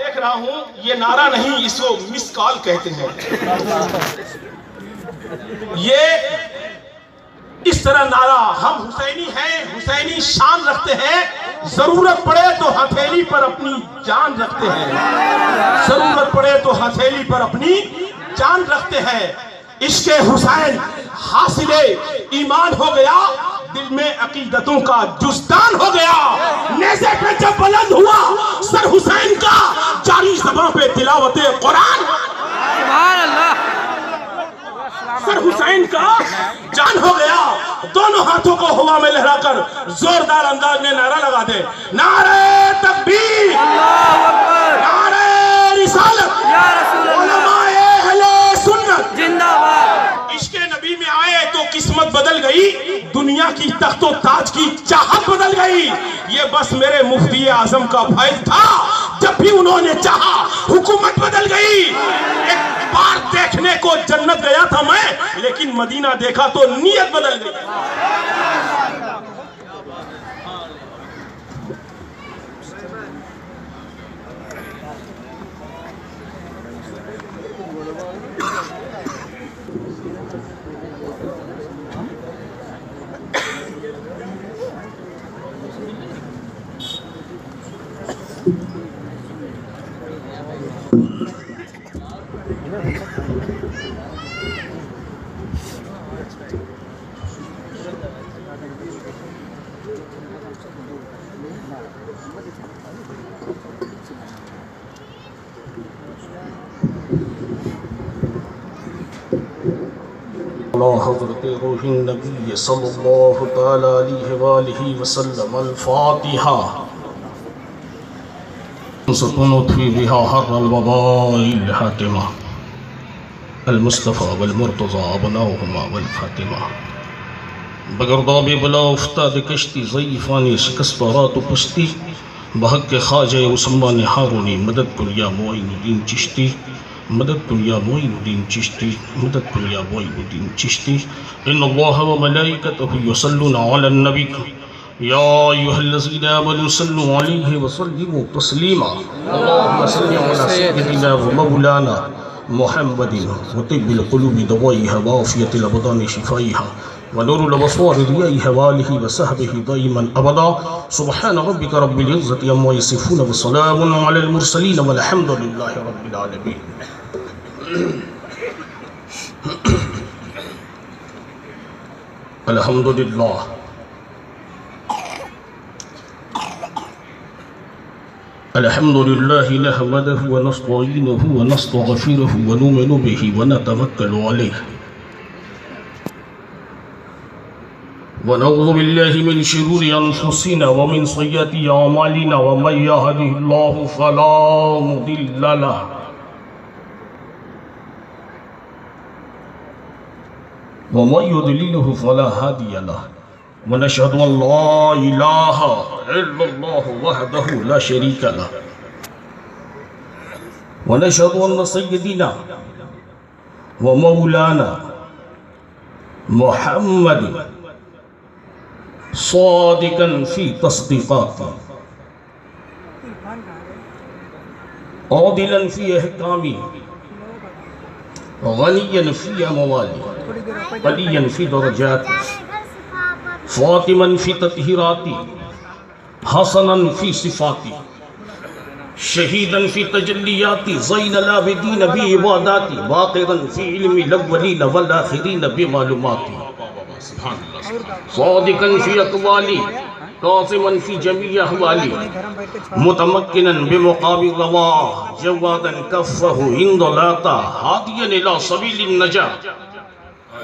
دیکھ رہا ہوں یہ نعرہ نہیں، اس کو مس کال کہتے ہیں۔ یہ اس طرح نعرہ، ہم حسینی ہیں، حسینی شان رکھتے ہیں، ضرورت پڑے تو ہتھیلی پر اپنی جان رکھتے ہیں، ضرورت پڑے تو ہتھیلی پر اپنی جان رکھتے ہیں۔ عشق حسین حاصل ایمان ہو گیا، دل میں عقیدتوں کا جزدان ہو گیا۔ نیزے پہ جب بلند ہوا سر حسین کا، جاری زباں پہ تلاوت قرآن، سبحان اللہ، سر حسین کا جان ہو گیا۔ دونوں ہاتھوں کو ہوا میں لہرا کر زوردار انداز میں نعرہ لگا دے، نعرہ تکبیر، اللہ اکبر، نعرہ رسالت، یا رسول اللہ، علماء اہل سنت۔ زندہ باد۔ عشق نبی میں آئے تو قسمت بدل گئی، دنیا کی تخت و تاج کی چاہت بدل گئی۔ یہ بس میرے مفتی اعظم کا فیض تھا، جب بھی انہوں نے چاہا حکومت بدل گئی۔ ایک بار دیکھنے کو جنت گیا تھا میں، لیکن مدینہ دیکھا تو نیت بدل گئی۔ حضرت روح النبی صلی اللہ تعالی علیہ وآلہ وسلم۔ الفاتحہ۔ ستنطفی بها حر الوباء الحاتمہ، المصطفى والمرتضى ابناؤہما والفاطمہ۔ بگرداب بلا افتاد کشتی، ضعیفانی شکست بارات و پشتی، بحق خواجہ عثمان ہارونی، مدد کن یا معین الدین چشتی، مدد کن یا معین الدین چشتی، مدد کن یا معین الدین چشتی۔ ان اللہ و ملائکتہ یصلون علی النبی یا ایھا الذین آمنوا صلوا علیہ وسلموا تسلیما۔ اللہم صل علی سیدنا و مولانا محمد وطب القلوب دوائها وعافیت الابدان شفائها ونور الابصار ضیائها وآلہ وصحبہ دائما ابدا۔ سبحان ربک رب العزة عما یصفون وسلام علی المرسلین والحمد للہ رب العالمین۔ الحمدللہ الحمدللہ نحمدہ ونستعینہ ونستغفرہ ونؤمن بہ ونتوکل علیہ ونعوذ باللہ من شرور انفسنا ومن سیئات اعمالنا ومن یہدہ اللہ فلا مضل لہ ومن يضلله فلا هادي له ونشهد أن لا إله إلا الله وحده لا شريك له ونشهد أن سيدنا ومولانا محمد صادقا في تصديقاته عادلا في احكامه غنيا في امواله عليا في درجاته فاطما في تطهيراته حسنا في صفاته شهيدا في تجلياته زين العابدين بعباداته باقرا في علم الاولين والاخرين بمعلوماته صادقا في اقواله قاسما في جميع احواله متمكنا بمقام الرواه جوادا كفه عند لاتا هاديا الى سبيل النجاة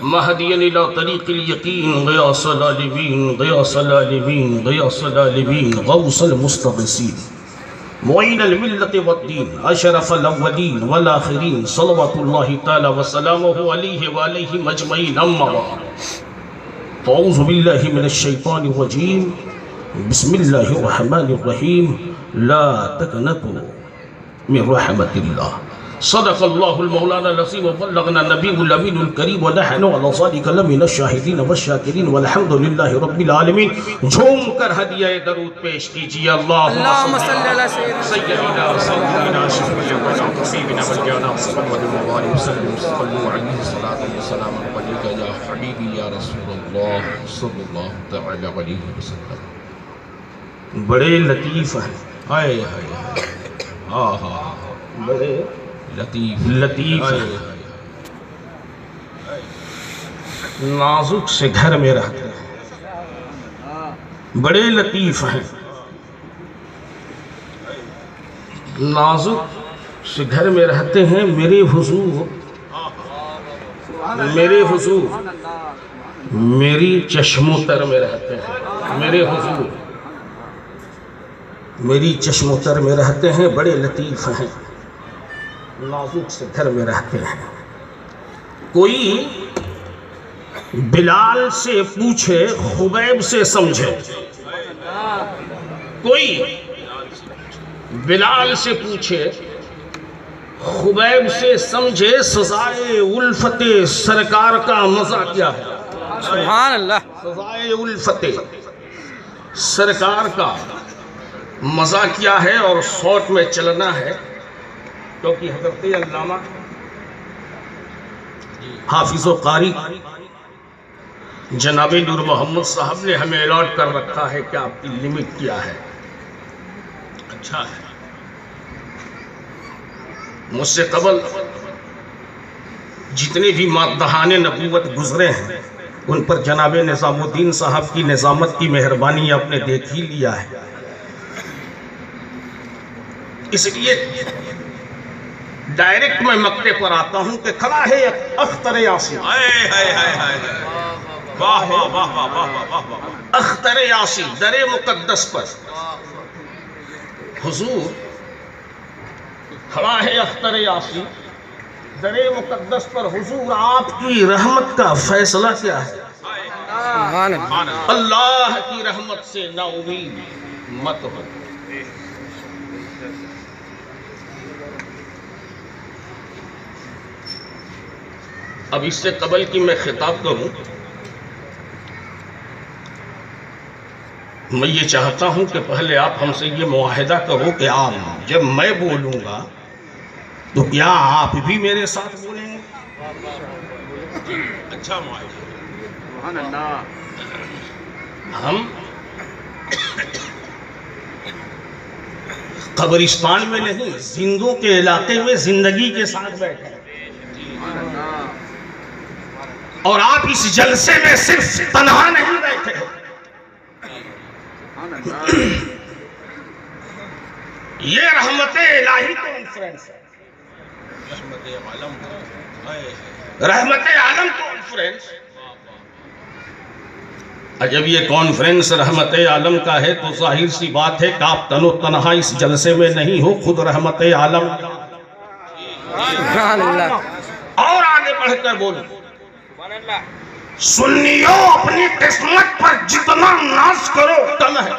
مهديا الى طريق اليقين غياث العالمين غياث العالمين غياث العالمين غوث المستغيثين معين الملة والدين اشرف الاولين والاخرين صلوات الله تعالى وسلامه عليه وعليهم اجمعين اما بعد اعوذ بالله من الشيطان الرجيم بسم الله الرحمن الرحيم لا تقنطوا من رحمة الله صدق الله المولانا العظيم وبلغنا النبي الأمين الكريم ونحن على ذلك لمن الشاهدين والشاكرين والحمد لله رب العالمين۔ جھوم کر ہدیہ درود پیش کیجیے، اللہم صل علی سیدنا كاشف اليقين حبيبنا والجانا محمد وآله وسلم صلوا عليه الصلاة والسلام عليك يا حبيبي يا رسول الله صلی اللہ تعالی علیہ وسلم. بڑے لطیف ہیں. ہائے ہائے ہائے بڑے لطیف ہیں. نازک سے گھر میں رہتے ہیں. بڑے لطیف ہیں. نازک سے گھر میں رہتے ہیں. میرے حضور میری چشم و تر میں رہتے ہیں. میرے حضور میری چشم و تر میں رہتے ہیں. بڑے لطیف ہیں. نازک سے گھر میں رہتے ہیں. کوئی بلال سے پوچھے خبیب سے سمجھے. کوئی بلال سے پوچھے خبیب سے سمجھے. سزائے الفت سرکار کا مزہ کیا ہے؟ سبحان اللہ. سزائے الفت سرکار کا مزہ کیا ہے؟ اور صوت میں چلنا ہے کیونکہ حضرت علامہ حافظ و قاری جناب نور محمد صاحب نے ہمیں الاٹ کر رکھا ہے کہ آپ کی لمٹ کیا ہے. اچھا ہے. مجھ سے قبل جتنے بھی مادحان نبوت گزرے ہیں ان پر جناب نظام الدین صاحب کی نظامت کی مہربانی آپ نے دیکھ ہی لیا ہے. اس لیے ڈائریکٹ میں مقطع پر آتا ہوں کہ کھڑا ہے اختر یاسین. اختر یاسین در مقدس پر حضور کھڑا ہے. اختر یاسین در مقدس پر حضور آپ کی رحمت کا فیصلہ کیا ہے؟ سبحان اللہ. اللہ کی رحمت سے نا امید مت ہو. اب اس سے قبل کی میں خطاب کروں، میں یہ چاہتا ہوں کہ پہلے آپ ہم سے یہ معاہدہ کرو کہ آپ جب میں بولوں گا تو کیا آپ بھی میرے ساتھ بولیں گے؟ اچھا معاہدہ. سبحان اللہ. ہم قبرستان میں نہیں، زندوں کے علاقے میں زندگی کے ساتھ بیٹھے ہیں. اور آپ اس جلسے میں صرف تنہا نہیں بیٹھے. یہ رحمت الہی کانفرنس ہے. رحمت عالم کانفرنس. جب یہ کانفرنس رحمت عالم کا ہے تو ظاہر سی بات ہے کہ آپ تن و تنہا اس جلسے میں نہیں ہو، خود رحمت عالم. سبحان اللہ. اور آگے بڑھ کر بولو. سنیوں اپنی قسمت پر جتنا ناز کرو کم ہے.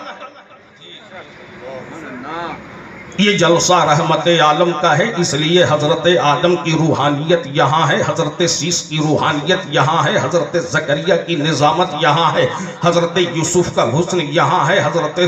یہ جلسہ رحمت عالم کا ہے، اس لیے حضرت آدم کی روحانیت یہاں ہے، حضرت سیس کی روحانیت یہاں ہے، حضرت زکریا کی نظامت یہاں ہے، حضرت یوسف کا حسن یہاں ہے، حضرت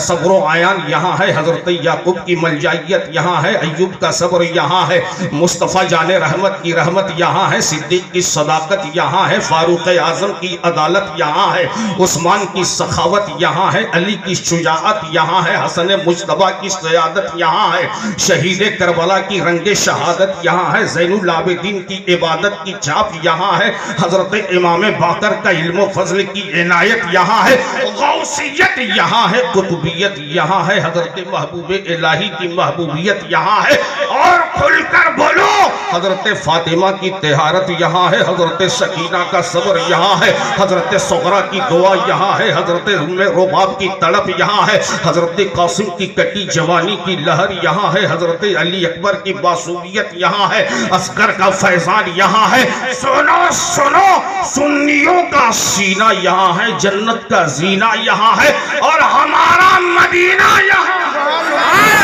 صبر و عیان یہاں ہے، حضرت یعقوب کی ملجائیت یہاں ہے، ایوب کا صبر یہاں ہے، مصطفیٰ جان رحمت کی رحمت یہاں ہے، صدیق کی صداقت یہاں ہے، فاروق اعظم کی عدالت یہاں ہے، عثمان کی سخاوت یہاں ہے، علی کی شجاعت یہاں ہے، حسن مجتبیٰ کی قیادت یہاں ہے، شہید کربلا کی رنگ شہادت یہاں ہے، زین العابدین کی عبادت کی چھاپ یہاں ہے، حضرت امام باقر کا علم و فضل کی عنایت یہاں ہے، غوثیت یہاں ہے، قطبیت یہاں ہے، حضرت محبوب الہی کی محبوبیت یہاں ہے. اور کھل کر بولو، حضرت فاطمہ کی طہارت یہاں ہے، حضرت سکینہ کا صبر یہاں ہے، حضرت صغرا کی دعا یہاں ہے، حضرت ام رباب کی تڑپ یہاں ہے، حضرت قاسم کی کٹی جوانی کی لہر یہاں ہے، حضرت علی اکبر کی معصومیت یہاں ہے، اصغر کا فیضان یہاں ہے. سنو سنو، سنیوں کا سینہ یہاں ہے، جنت کا زینہ یہاں ہے، اور ہمارا مدینہ یہاں ہے.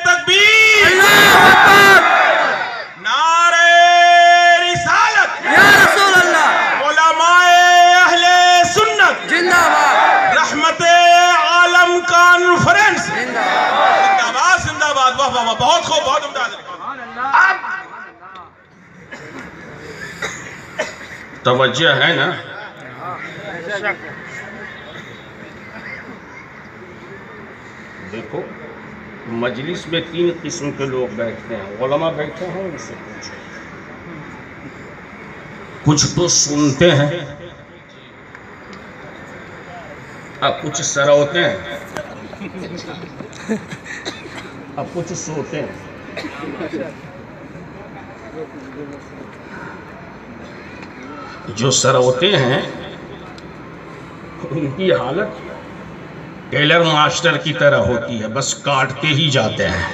تکبیر، نعرہ رسالت، یا رسول اللہ، علماء اہل سنت زندہ باد. رحمت عالم کانفرنس واہ واہ، بہت خوب، بہت عمدہ. اب توجہ ہے نا؟ دیکھو مجلس میں 3 قسم کے لوگ بیٹھتے ہیں. علماء بیٹھے ہیں، ان سے پوچھو. کچھ تو سنتے ہیں، اب کچھ سروتے ہیں، اب کچھ سوتے ہیں. جو سروتے ہیں ان کی حالت ٹیلر ماسٹر کی طرح ہوتی ہے، بس کاٹتے ہی جاتے ہیں.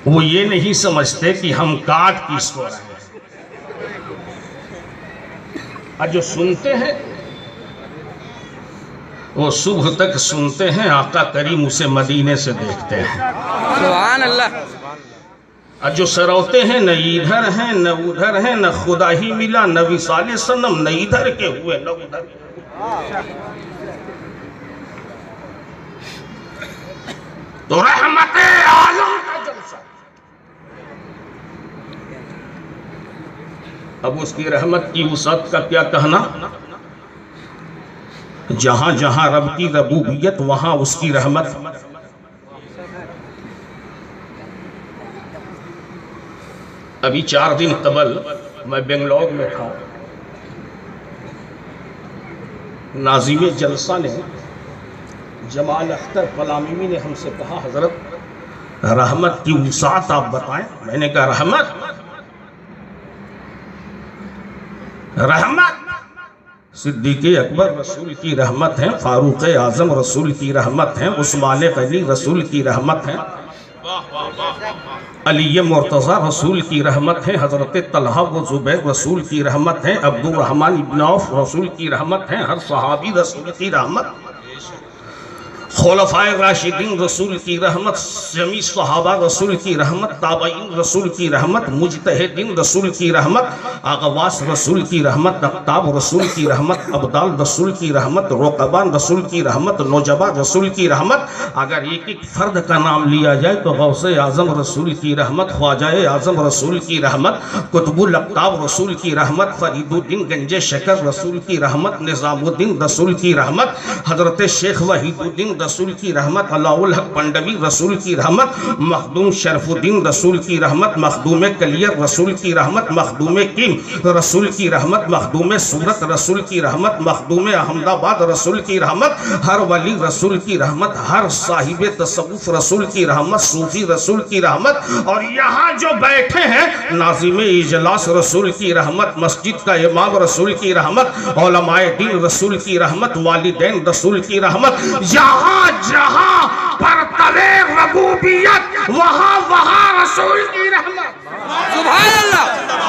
وہ یہ نہیں سمجھتے کہ ہم کاٹ کس کو رہے ہیں. اور جو سنتے ہیں وہ صبح تک سنتے ہیں، آقا کریم اسے مدینے سے دیکھتے ہیں. سبحان اللہ. اور جو سروتے ہیں نہ ادھر ہیں نہ ادھر ہیں، نہ خدا ہی ملا نہ وصال صنم، نہ ادھر کے ہوئے نہ ادھر کے ہوئے. تو رحمت عالم کا جلسہ. اب اس کی رحمت کی وسعت کا کیا کہنا؟ جہاں جہاں رب کی ربوبیت وہاں اس کی رحمت. ابھی 4 دن قبل میں بنگلور میں تھا. ناظم جلسہ نے جمال اختر فلامیمی نے ہم سے کہا حضرت رحمت کی وسعت آپ بتائیں. میں نے کہا رحمت صدیق اکبر رسول کی رحمت ہے، فاروق اعظم رسول کی رحمت ہے، عثمان غنی رسول کی رحمت ہے، علی مرتضی رسول کی رحمت ہے، حضرت طلحہ و زبیر رسول کی رحمت ہے، عبد الرحمن ابن عوف رسول کی رحمت ہے، ہر صحابی رسول کی رحمت، خلفائے راشدین رسول کی رحمت، جمیع صحابہ رسول کی رحمت، تابعین رسول کی رحمت، مجتہدین رسول کی رحمت، اغواس رسول کی رحمت، اقطاب رسول کی رحمت، ابدال رسول کی رحمت، رقبان رسول کی رحمت، نوجبہ رسول کی رحمت. اگر ایک ایک فرد کا نام لیا جائے تو غوث اعظم رسول کی رحمت، خواجہ اعظم رسول کی رحمت، قطب الاقطاب رسول کی رحمت، فرید الدین گنج شکر رسول کی رحمت، نظام الدین رسول کی رحمت، حضرت شیخ وحید الدین رسول کی رحمت، علاء الحق پنڈوی رسول کی رحمت، مخدوم شرف الدین رسول کی رحمت، مخدوم کلیر رسول کی رحمت، مخدوم کیم رسول کی رحمت، مخدوم صورت رسول کی رحمت، مخدوم احمد آباد رسول کی رحمت، ہر ولی رسول کی رحمت، ہر صاحب تصوف رسول کی رحمت، صوفی رسول کی رحمت، اور یہاں جو بیٹھے ہیں ناظم اجلاس رسول کی رحمت، مسجد کا امام رسول کی رحمت، علماء دین رسول کی رحمت، والدین رسول کی رحمت. جہاں جہاں پرتوے ربوبیت وہاں رسول کی رحمت. سبحان اللہ.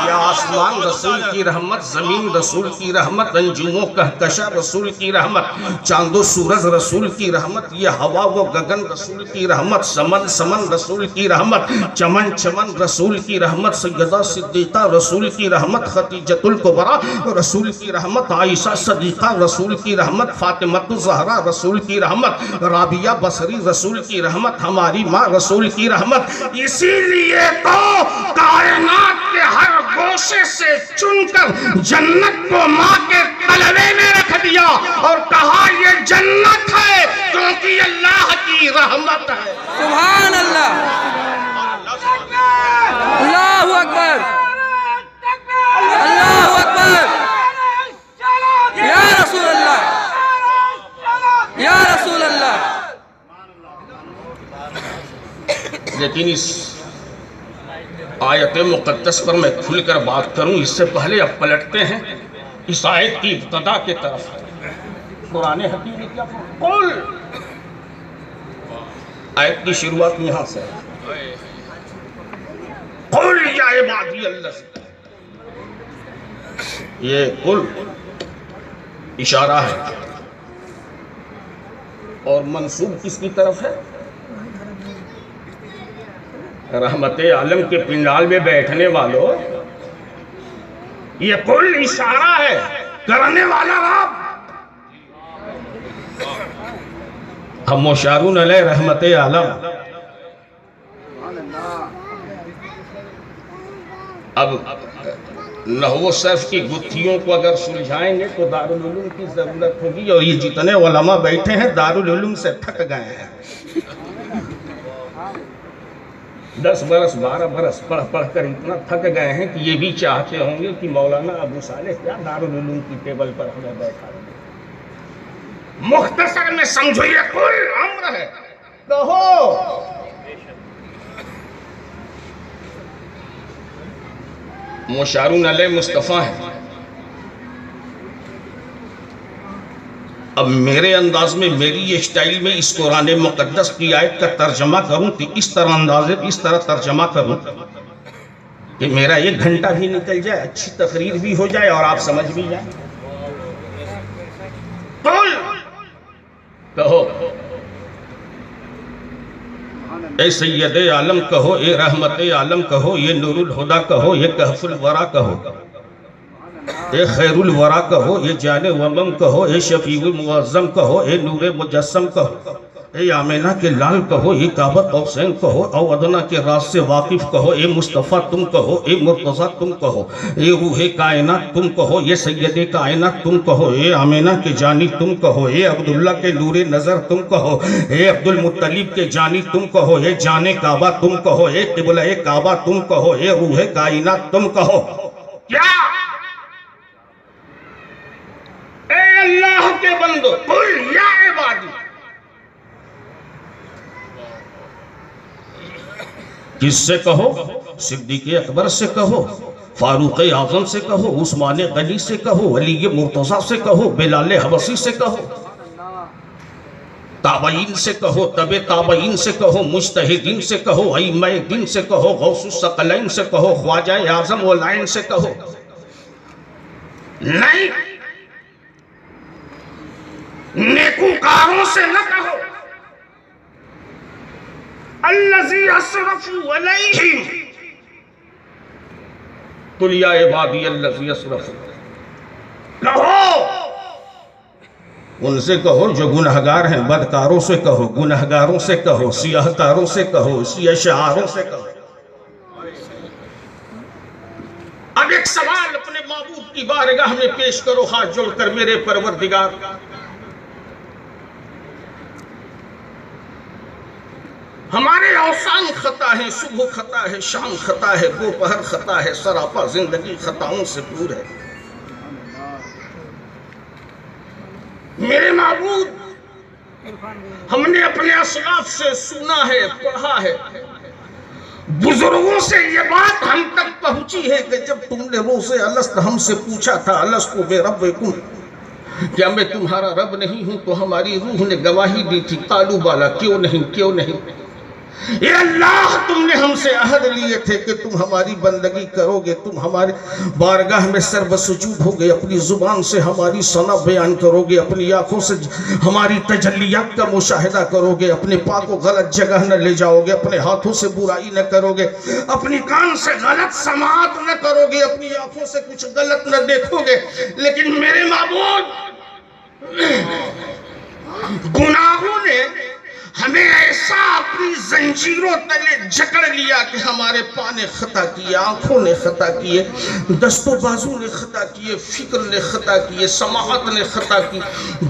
یا آسمان رسول کی رحمت، زمین رسول کی رحمت، انجم و کہکشاں رسول کی رحمت، چاند و سورج رسول کی رحمت، یہ ہوا و گگن رسول کی رحمت، سمن سمن رسول کی رحمت، چمن چمن رسول کی رحمت، سیدہ صدیقہ رسول کی رحمت، خدیجۃ الکبریٰ رسول کی رحمت، عائشہ صدیقہ رسول کی رحمت، فاطمہ الزہرا رسول کی رحمت، رابعہ بصری رسول کی رحمت، ہماری ماں رسول کی رحمت. اسی لیے تو کائنات کے ہر گوشے سے چن کر جنت کو ماں کے قلبے میں رکھ دیا اور کہا یہ جنت ہے کیونکہ اللہ کی رحمت ہے. سبحان اللہ. اللہ اکبر. اللہ اکبر. یا رسول اللہ. یا رسول اللہ. لیکن اس آیت مقدس پر میں کھل کر بات کروں اس سے پہلے اب پلٹتے ہیں اس آیت کی ابتدا کے طرف. قرآن حکیم نے کیا قل، آیت کی شروعات یہاں سے قل یا عبادی اللہ. یہ قل اشارہ ہے اور منسوب کس کی طرف ہے؟ رحمت عالم کے پنڈال میں بیٹھنے والوں، یہ قل اشارہ ہے، کرنے والا رب. ہم مشارون علیہ رحمت عالم اب نحو صرف کی گتھیوں کو اگر سلجھائیں گے تو دارالعلوم کی ضرورت ہوگی، اور یہ جتنے علماء بیٹھے ہیں دارالعلوم سے تھک گئے ہیں، 10 برس 12 برس پڑھ پڑھ کر اتنا تھک گئے ہیں کہ یہ بھی چاہتے ہوں گے کہ مولانا ابو صالح کیا دارالعلوم کی ٹیبل پر ہمیں بیٹھا دیں۔ مختصر میں سمجھو یہ کل امر ہے، کہو مشارون علیہ مصطفیٰ ہیں۔ اب میرے انداز میں، میری اسٹائل میں اس قرآن مقدس کی آیت کا ترجمہ کروں تو اس طرح ترجمہ کروں کہ میرا 1 گھنٹہ بھی نکل جائے، اچھی تقریر بھی ہو جائے اور آپ سمجھ بھی جائیں۔ قل کہو اے سید عالم کہو، اے رحمت عالم کہو، یہ نور الہدا کہو، یہ کہف الورا کہو، اے خیر الورا کہو، اے جان ومم کہو، اے شفیع معظم کہو، اے نور مجسم کہو، اے آمینہ کے لال کہو، اے کعبہ قوسین کہو، او ادنا کے راز سے واقف کہو، اے مصطفیٰ تم کہو، اے مرتضیٰ تم کہو، اے روح کائنات تم کہو، یہ سید کائنات تم کہو، اے آمینہ کے جانی تم کہو، اے عبداللہ کے نور نظر تم کہو، اے عبد المطلب کے جانی تم کہو، اے جان کعبہ تم کہو، اے قبلہ کعبہ تم کہو، اے روح کائنات تم کہو۔ کیا اے اللہ کے بندو، قل یا عبادی، کس سے کہو؟ صدیق اکبر سے کہو، فاروق اعظم سے کہو، عثمان غنی سے کہو، علی مرتضیٰ سے کہو، بلال حبشی سے کہو، تابعین سے کہو، تبع تابعین سے کہو، مجتہدین سے کہو، ائمہ دین سے کہو، غوث الثقلین سے کہو، خواجہ اعظم والعین سے کہو۔ نہیں، نیکوکاروں سے نہ کہو، الذی اسرفوا علیہم، قل یا عبادی الذی اسرفوا، کہو ان سے کہو جو گنہگار ہیں، بدکاروں سے کہو، گنہگاروں سے کہو، سیاہکاروں سے کہو، سیاہ شعاروں سے کہو۔ اب ایک سوال اپنے معبود کی بارگاہ میں پیش کرو ہاتھ جوڑ کر، میرے پروردگار، ہمارے اوسان خطا ہے، صبح خطا ہے، شام خطا ہے، دوپہر خطا ہے، سراپا زندگی خطاؤں سے دور ہے۔ میرے معبود، ہم نے اپنے اسلاف سے سنا ہے، پڑھا ہے، بزرگوں سے یہ بات ہم تک پہنچی ہے کہ جب تم نے روز الست ہم سے پوچھا تھا، الست بربکم، کیا میں تمہارا رب نہیں ہوں؟ تو ہماری روح نے گواہی دی تھی، قالوا بالا، کیوں نہیں، کیوں نہیں؟ اے اللہ، تم نے ہم سے عہد لیے تھے کہ تم ہماری بندگی کرو گے، تم ہمارے بارگاہ میں سر بسجود ہوگے، اپنی زبان سے ہماری ثنا بیان کرو گے، اپنی آنکھوں سے ہماری تجلیات کا مشاہدہ کرو گے، اپنے پاک کو غلط جگہ نہ لے جاؤ گے، اپنے ہاتھوں سے برائی نہ کرو گے، اپنی کان سے غلط سماعت نہ کرو گے، اپنی آنکھوں سے کچھ غلط نہ دیکھو گے۔ لیکن میرے معبود، گناہوں نے ہمیں ایسا اپنی زنجیروں تلے جکڑ لیا کہ ہمارے پاں نے خطا کیے، آنکھوں نے خطا کیے، دست و بازو نے خطا کیے، فکر نے خطا کیے، سماعت نے خطا کی،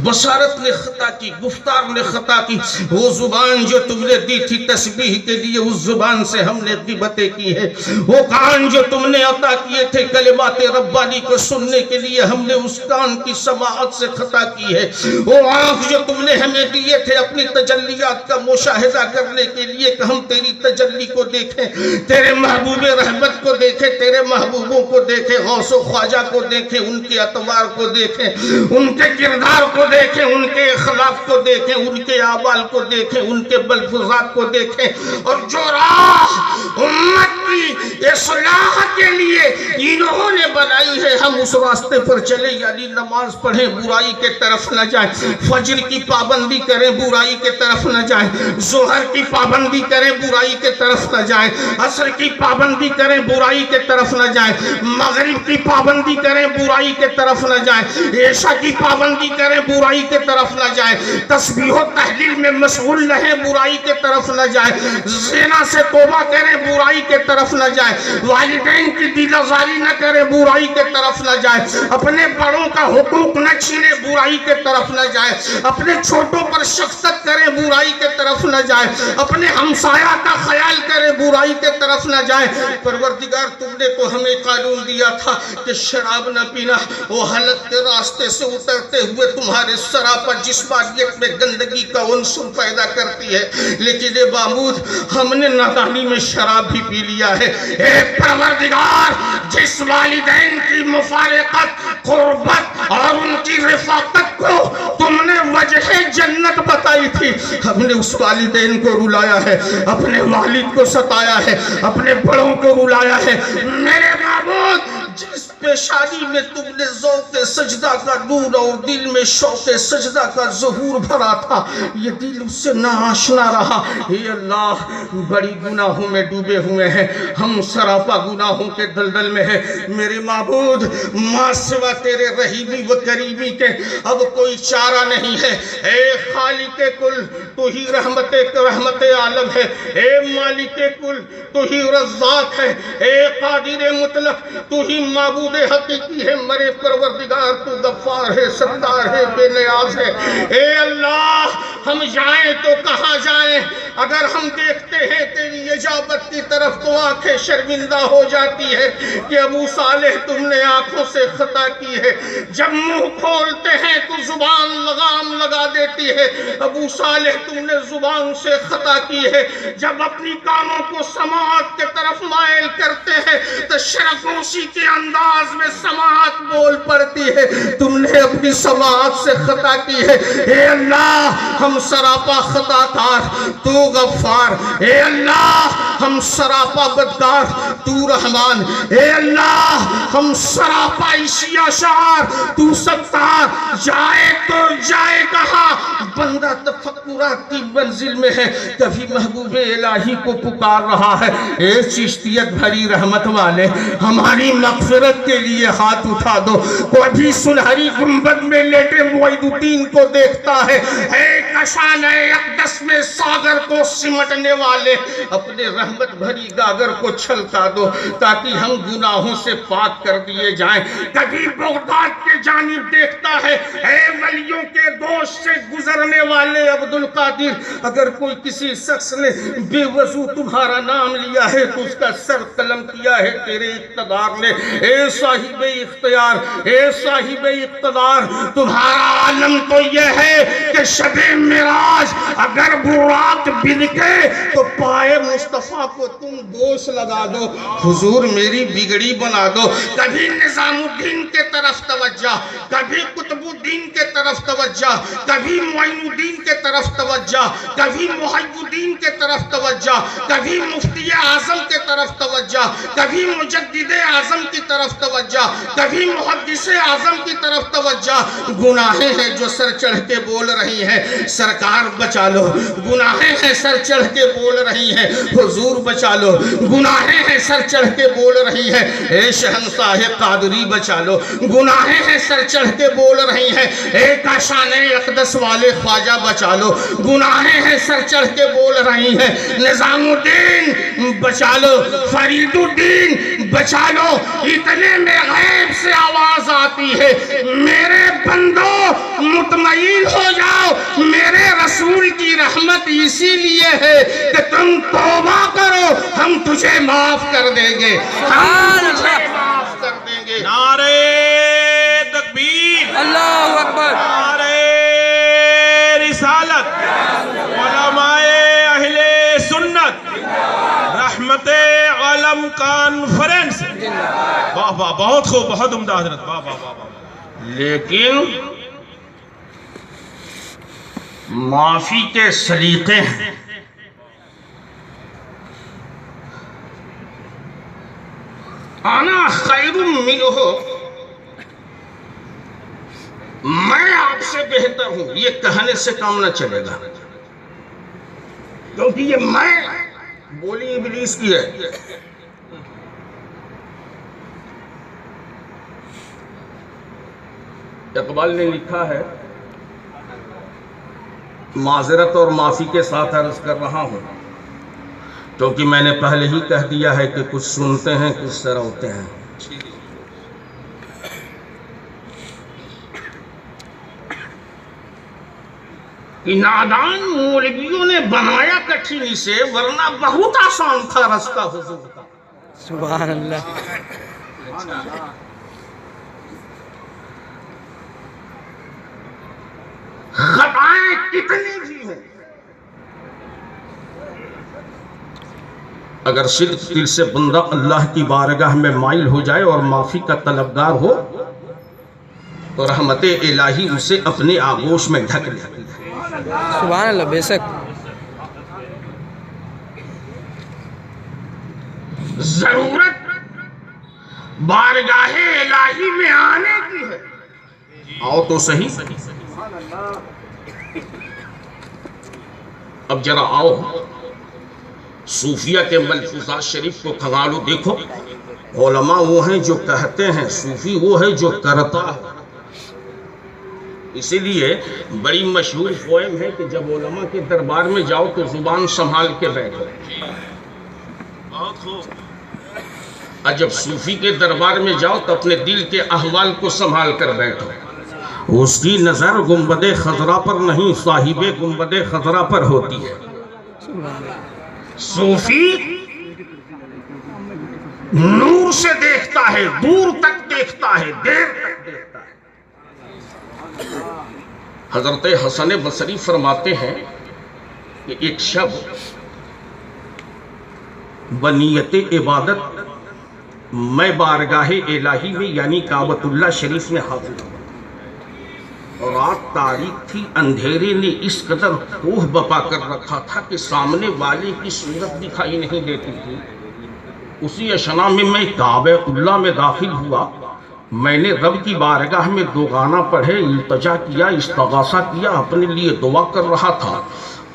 بصارت نے خطا کی، گفتار نے خطا کی۔ وہ زبان جو تم نے دی تھی تسبیح کے لیے، اس زبان سے ہم نے غیبتیں کی ہے۔ وہ کان جو تم نے عطا کیے تھے کلمات ربانی کو سننے کے لیے، ہم نے اس کان کی سماعت سے خطا کی ہے۔ وہ آنکھ جو تم نے ہمیں دیے تھے اپنی تجلیات کا مشاہدہ کرنے کے لیے کہ ہم تیری تجلی کو دیکھیں، تیرے محبوب رحمت کو دیکھیں، تیرے محبوبوں کو دیکھیں، غوث و خواجہ کو دیکھیں، ان کے اطوار کو دیکھیں، ان کے کردار کو دیکھیں، ان کے اخلاق کو دیکھیں، ان کے اعمال کو دیکھیں، ان کے ملفوظات کو دیکھیں، اور جو راہ امت کی اصلاح کے لیے انہوں نے بنائی ہے ہم اس راستے پر چلیں، یعنی نماز پڑھیں، برائی کے طرف نہ جائیں، فجر کی پابندی کریں، برائی کے طرف نہ جائیں، ظہر کی پابندی کریں برائی کے طرف نہ جائیں، عصر کی پابندی کریں برائی کے طرف نہ جائیں، مغرب کی پابندی کریں برائی کے طرف نہ جائیں، عشاء کی پابندی کریں برائی کے طرف نہ جائیں، تسبیح و تحلیل میں مشغول رہیں برائی کے طرف نہ جائیں، زنا سے توبہ کریں برائی کے طرف نہ جائیں، والدین کی دل آزاری نہ کریں برائی کے طرف نہ جائیں، اپنے بڑوں کا حقوق نہ چھینے برائی کے طرف نہ جائیں، اپنے چھوٹوں پر شفقت کریں برائی کے طرف نہ جائیں، اپنے ہمسایہ کا خیال کریں برائی کے طرف نہ جائیں۔ پروردگار تم نے تو ہمیں قانون دیا تھا کہ شراب نہ پینا، وہ حالت کے راستے سے اترتے ہوئے تمہارے سراپا جسمانیت میں گندگی کا عنصر پیدا کرتی ہے، لیکن اے معبود ہم نے نادانی میں شراب بھی پی لیا ہے۔ اے پروردگار جس والدین کی مفارقت، قربت اور ان کی رفاقت کو تم نے وجہ جنت بتائی تھی، ہم نے اس والدین کو رلایا ہے، اپنے والد کو ستایا ہے، اپنے بڑوں کو رلایا ہے۔ میرے معبود جس پیشانی میں تم نے ذوق سجدہ کا نور اور دل میں شوق سجدہ کا ظہور بھرا تھا، یہ دل اس سے ناآشنا رہا۔ اے اللہ بڑی گناہوں میں ڈوبے ہوئے ہیں، ہم سراپا گناہوں کے دلدل میں ہیں۔ میرے معبود ماں سوا تیرے رحیمی و کریمی کے اب کوئی چارہ نہیں ہے۔ اے خالق کل تو ہی رحمت عالم ہے، اے مالک کل تو ہی رزاق ہے، اے قادر مطلق تو ہی معبود حقیقی ہے۔ مرے پروردگار تو غفار ہے، ستار ہے، بے نیاز ہے۔ اے اللہ ہم جائیں تو کہاں جائیں؟ اگر ہم دیکھتے ہیں تیری اجابت کی طرف تو آنکھیں شرمندہ ہو جاتی ہے کہ ابو صالح تم نے آنکھوں سے خطا کی ہے، جب منہ کھولتے ہیں تو زبان لگام لگا دیتی ہے۔ ابو صالح تم نے زبان سے خطا کی ہے، جب اپنی کانوں کو سماعت کے طرف مائل کرتے ہیں تو شرفوشی کے انداز میں سماعت بول پڑتی ہے، تم نے اپنی سماعت سے خطا کی ہے۔ اے اللہ ہم سراپا خطا کار تو غفار، اے اللہ ہم سراپا بدکار تو رحمان، اے اللہ ہم سراپا عشیہ شعار تو ستار۔ جائے تو جائے کہاں؟ بندہ تفکرات کی منزل میں ہے، کبھی محبوب الہی کو پکار رہا ہے۔ اے چشتیت بھری رحمت والے ہماری مغفرت کے لیے ہاتھ اٹھا دو۔ کبھی سنہری گنبد میں لیٹے معید الدین کو دیکھتا ہے، اے کشان اقدس میں ساگر کو سمٹنے والے اپنے رحمت بھری گاگر کو چھلکا دو تاکہ ہم گناہوں سے پاک کر دیے جائیں۔ کبھی بغداد کے جانب دیکھتا ہے، اے ولیوں کے دوست سے گزرنے والے عبدالقادر، اگر کوئی کسی شخص نے بے وضو تمہارا نام لیا ہے تو اس کا سر قلم کیا ہے تیرے اقتدار نے۔ اے صاحب اختیار، اے صاحب اقتدار، تمہارا عالم تو یہ ہے کہ شب معراج اگر براق بلکے تو پائے مصطفیٰ کو تم گوش لگا دو، حضور میری بگڑی بنا دو۔ کبھی نظام الدین کے طرف توجہ، کبھی قطب الدین کے طرف توجہ، کبھی معین الدین کے طرف توجہ، کبھی محی الدین کے طرف توجہ، کبھی مفتی اعظم کے طرف توجہ، کبھی مجدد اعظم کی طرف توجہ، کبھی محدث اعظم کی طرف توجہ۔ گناہیں ہیں جو سر چڑھ کے بول رہی ہیں، سرکار بچا لو۔ گناہیں ہیں سر چڑھ کے بول رہی ہیں، حضور بچا لو۔ گناہیں ہیں سر چڑھ کے بول رہی ہیں، اے شہنشاہ قادری بچا لو۔ گناہیں ہیں سر چڑھ کے بول رہی ہیں، اے کاشان اقدس والے خواجہ بچا لو۔ گناہیں ہیں سر چڑھ کے بول رہی ہیں، نظام الدین بچا لو، فرید الدین بچا لو۔ اتنے میں غیب سے آواز آتی ہے، میرے بندو مطمئن ہو جاؤ، میرے رسول کی رحمت اسی لیے ہے کہ تم توبہ کرو، ہم تجھے معاف کر دیں گے، ہم تجھے معاف کر دیں گے۔ نعرہ تکبیر، اللہ اکبر، نعرہ رسالت، علماء اہل سنت، رحمت عالم کانفرنس۔ واہ واہ، بہت خوب، بہت عمدہ حضرت، واہ واہ واہ واہ۔ لیکن معافی کے سلیقے ہیں۔ انا خیر منہ، میں آپ سے بہتر ہوں، یہ کہنے سے کام نہ چلے گا۔ کیونکہ یہ میں بولی ابلیس کی ہے. اقبال نے لکھا ہے، معذرت اور معافی کے ساتھ عرض کر رہا ہوں کیونکہ میں نے پہلے ہی کہہ دیا ہے کہ کچھ سنتے ہیں کچھ سراوتے ہیں. کہ نادان مولویوں نے بنایا کٹھنی سے، ورنہ بہت آسان تھا رستہ حضور کا. سبحان اللہ. خطائیں کتنی بھی ہیں، اگر صدق دل سے بندہ اللہ کی بارگاہ میں مائل ہو جائے اور معافی کا طلبگار ہو تو رحمت الہی اسے اپنے آغوش میں ڈھک لیتی ہے. سبحان اللہ. بے شک. ضرورت بارگاہ الہی میں آنے کی ہے. آؤ تو صحیح. اب ذرا آؤ صوفیہ کے ملفوظات شریف کو کھنگالو. دیکھو علماء وہ ہیں جو کہتے ہیں، صوفی وہ ہے جو کرتا ہے. اسی لیے بڑی مشہور پوئم ہے کہ جب علماء کے دربار میں جاؤ تو زبان سنبھال کے بیٹھو، اور جب صوفی کے دربار میں جاؤ تو اپنے دل کے احوال کو سنبھال کر بیٹھو. اس کی نظر گنبد خضرا پر نہیں، صاحب گنبد خضرا پر ہوتی ہے. صوفی نور سے دیکھتا ہے، دور تک دیکھتا ہے، دیر تک دیکھتا ہے. حضرت حسن بصری فرماتے ہیں کہ ایک شب بنیت عبادت میں بارگاہ الہی میں یعنی کعبۃ اللہ شریف میں حاضر ہوں. اور رات تاریک تھی، اندھیرے نے اس قدر کوہ بپا کر رکھا تھا کہ سامنے والے کی صورت دکھائی نہیں دیتی تھی. اسی اشنا میں کعبۃ اللہ میں داخل ہوا. میں نے رب کی بارگاہ میں دو گانا پڑھے، التجا کیا، استغاثہ کیا، اپنے لیے دعا کر رہا تھا.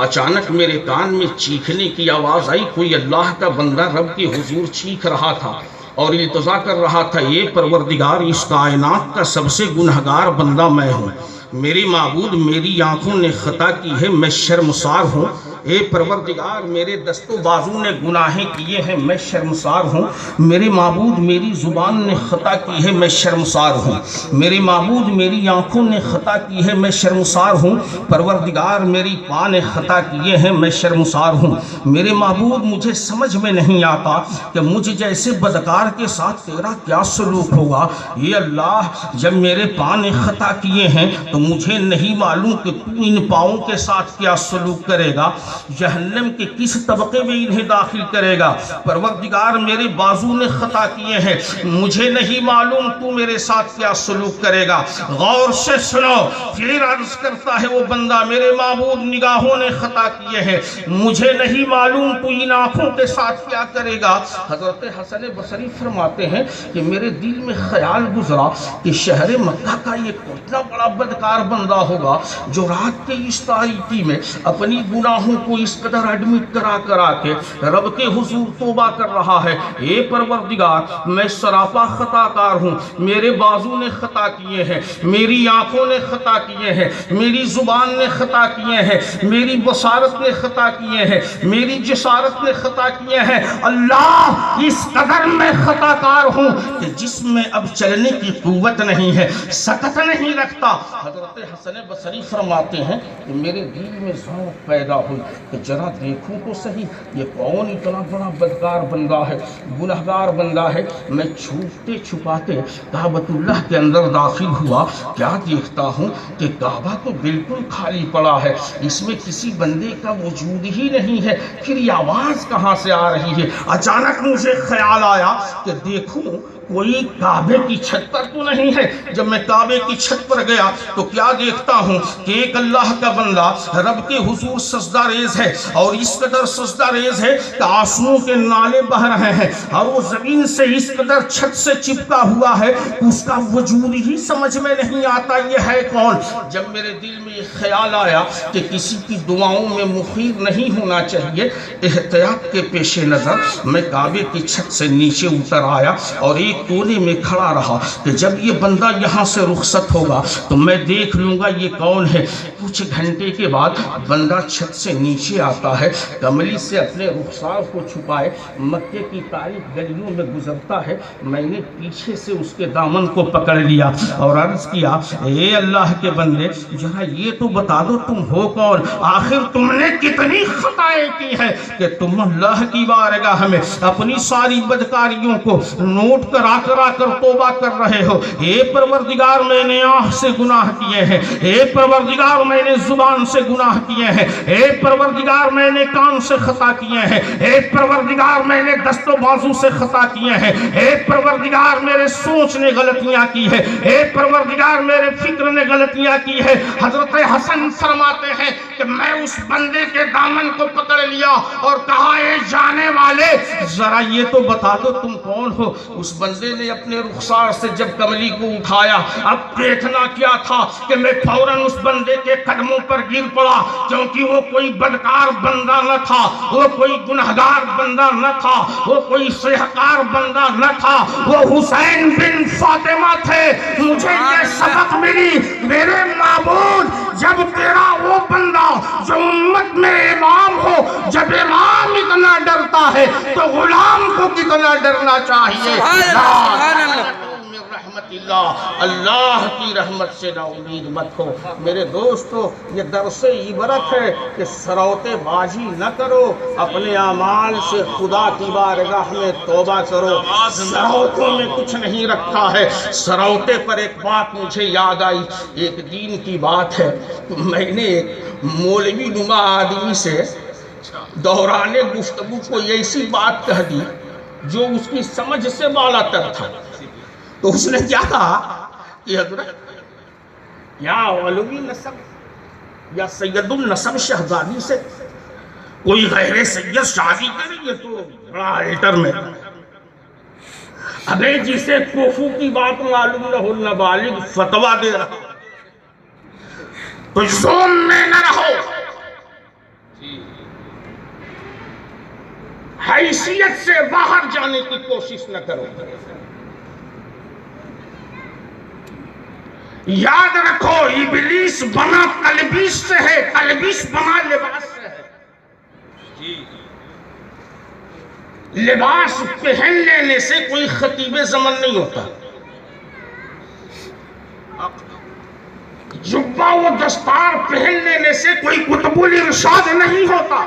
اچانک میرے کان میں چیخنے کی آواز آئی. کوئی اللہ کا بندہ رب کے حضور چیخ رہا تھا اور التجا کر رہا تھا، یہ پروردگار اس کائنات کا سب سے گنہگار بندہ میں ہوں. میرے معبود میری آنکھوں نے خطا کی ہے، میں شرمسار ہوں. اے پروردگار میرے دست و بازو نے گناہیں کیے ہیں، میں شرمسار ہوں. میرے معبود میری زبان نے خطا کی ہے، میں شرمسار ہوں. میرے معبود میری آنکھوں نے خطا کی ہے، میں شرمسار ہوں. پروردگار میری پاں نے خطا کیے ہیں، میں شرمسار ہوں. میرے معبود مجھے سمجھ میں نہیں آتا کہ مجھ جیسے بدکار کے ساتھ تیرا کیا سلوک ہوگا. یہ اللہ جب میرے پاں نے خطا کیے ہیں تو مجھے نہیں معلوم کہ تو ان پاؤں کے ساتھ کیا سلوک کرے گا، جہنم کے کس طبقے میں انہیں داخل کرے گا. پروردگار میرے بازو نے خطا کیے ہیں، مجھے نہیں معلوم تو میرے ساتھ کیا سلوک کرے گا. غور سے سنو. پھر عرض کرتا ہے وہ بندہ، میرے معبود نگاہوں نے خطا کیے ہیں، مجھے نہیں معلوم تو ان آنکھوں کے ساتھ کیا کرے گا. حضرت حسن بصری فرماتے ہیں کہ میرے دل میں خیال گزرا کہ شہر مکہ کا یہ کتنا بڑا بدکار بندہ ہوگا جو رات کے اس تاریکی میں اپنی گناہوں کو اس قدر ایڈمٹ کرا کے رب کے حضور توبہ کر رہا ہے. اے پروردگار میں سراپا خطا کار ہوں، میرے بازو نے خطا کیے ہیں، میری آنکھوں نے خطا کیے ہیں، میری زبان نے خطا کیے ہیں، میری بصارت نے خطا کیے ہیں، میری جسارت نے خطا کیے ہیں. اللہ اس قدر میں خطا کار ہوں کہ جسم میں اب چلنے کی قوت نہیں ہے، سکت نہیں رکھتا. حضرت حسن بصری فرماتے ہیں کہ میرے دل میں ذوق پیدا ہوئی کہ ذرا دیکھوں تو صحیح یہ کون اتنا بڑا بدکار بندہ ہے، گنہگار بندہ ہے. میں چھپتے چھپاتے کعبۃ اللہ کے اندر داخل ہوا. کیا دیکھتا ہوں کہ کعبہ تو بالکل خالی پڑا ہے، اس میں کسی بندے کا وجود ہی نہیں ہے. پھر یہ آواز کہاں سے آ رہی ہے؟ اچانک مجھے خیال آیا کہ دیکھوں کوئی کعبے کی چھت پر تو نہیں ہے. جب میں کعبے کی چھت پر گیا تو کیا دیکھتا ہوں کہ ایک اللہ کا بندہ رب کے حضور سجدہ ریز ریز ہے اور اس قدر سجدہ ریز ہے کہ آنسوؤں کے نالے بہ رہے ہیں اور وہ زمین سے اس قدر چھت سے چپکا ہوا ہے کہ اس کا وجود ہی سمجھ میں نہیں آتا یہ ہے کون۔ جب میرے دل میں یہ خیال آیا کہ کسی کی دعاؤں میں مخیر نہیں ہونا چاہیے، احتیاط کے پیش نظر میں کعبے کی چھت سے نیچے اتر آیا اور ایک کونے میں کھڑا رہا کہ جب یہ بندہ یہاں سے رخصت ہوگا تو میں دیکھ لوں گا یہ کون ہے۔ کچھ گھنٹے کے بعد بندہ چھت سے نیچے آتا ہے، کملی سے اپنے رخسار کو چھپائے مکے کی تاریخ گلیوں میں گزرتا ہے۔ میں نے پیچھے سے اس کے دامن کو پکڑ لیا اور عرض کیا، اے اللہ کے بندے ذرا یہ تو بتا دو تم ہو کون؟ آخر تم نے کتنی خطائیں کی ہیں کہ تم اللہ کی بارگاہ میں اپنی ساری بدکاریوں کو نوٹ کرا کر توبہ کر رہے ہو۔ اے پروردگار میں نے آنکھ سے گناہ کیے ہیں، اے پروردگار میں نے زبان سے گناہ کیے ہیں، اے پروردگار میں نے کان سے خطا کیے ہیں، اے پروردگار میں نے دست و بازو سے خطا کیے ہیں، اے پروردگار میرے سوچ نے غلطیاں کی ہے، اے پروردگار میرے فکر نے غلطیاں کی ہے۔ حضرت حسن فرماتے ہیں کہ میں اس بندے کے دامن کو پکڑ لیا اور کہا، اے جانے والے ذرا یہ تو بتا دو تم کون ہو؟ اس بندے نے اپنے رخسار سے جب کملی کو اٹھایا، اب دیکھنا کیا تھا کہ میں فوراً اس بندے کے قدموں پر گر پڑا، کیونکہ وہ کوئی بدکار بندہ نہ تھا، وہ کوئی گنہگار بندہ نہ تھا، وہ کوئی سیہکار بندہ نہ تھا، وہ حسین بن فاطمہ تھے۔ مجھے یہ سبق ملی، میرے معبود جب تیرا وہ بندہ جو امت میں امام ہو، جب امام اتنا ڈرتا ہے تو غلام کو کتنا ڈرنا چاہیے۔ رحمت اللہ کی رحمت سے نا امید مت ہو۔ میرے دوستو، یہ درس عبرت ہے کہ سروتے بازی نہ کرو، اپنے اعمال سے خدا کی بارگاہ میں توبہ کرو۔ سروتوں میں کچھ نہیں رکھا ہے۔ سروتے پر ایک بات مجھے یاد آئی، ایک دین کی بات ہے۔ میں نے ایک مولوی نما آدمی سے دوران گفتگو کو ایسی بات کہہ دی جو اس کی سمجھ سے بالا تر تھا، تو اس نے کیا کہا کہ حضرت یا علوی نسب یا سید النسب شہزادی سے کوئی غیر سید شادی کرے، یہ تو بڑا الٹر میں۔ ابے جسے کوفو کی بات معلوم نہ ہو، نابالغ فتویٰ دے رہا، تو زوم میں نہ رہو، حیثیت سے باہر جانے کی کوشش نہ کرو۔ یاد رکھو، ابلیس بنا تلبیس سے ہے، تلبیس بنا لباس سے ہے۔ لباس پہن لینے سے کوئی خطیب زمن نہیں ہوتا، جبہ و دستار پہن لینے سے کوئی قطب الارشاد نہیں ہوتا۔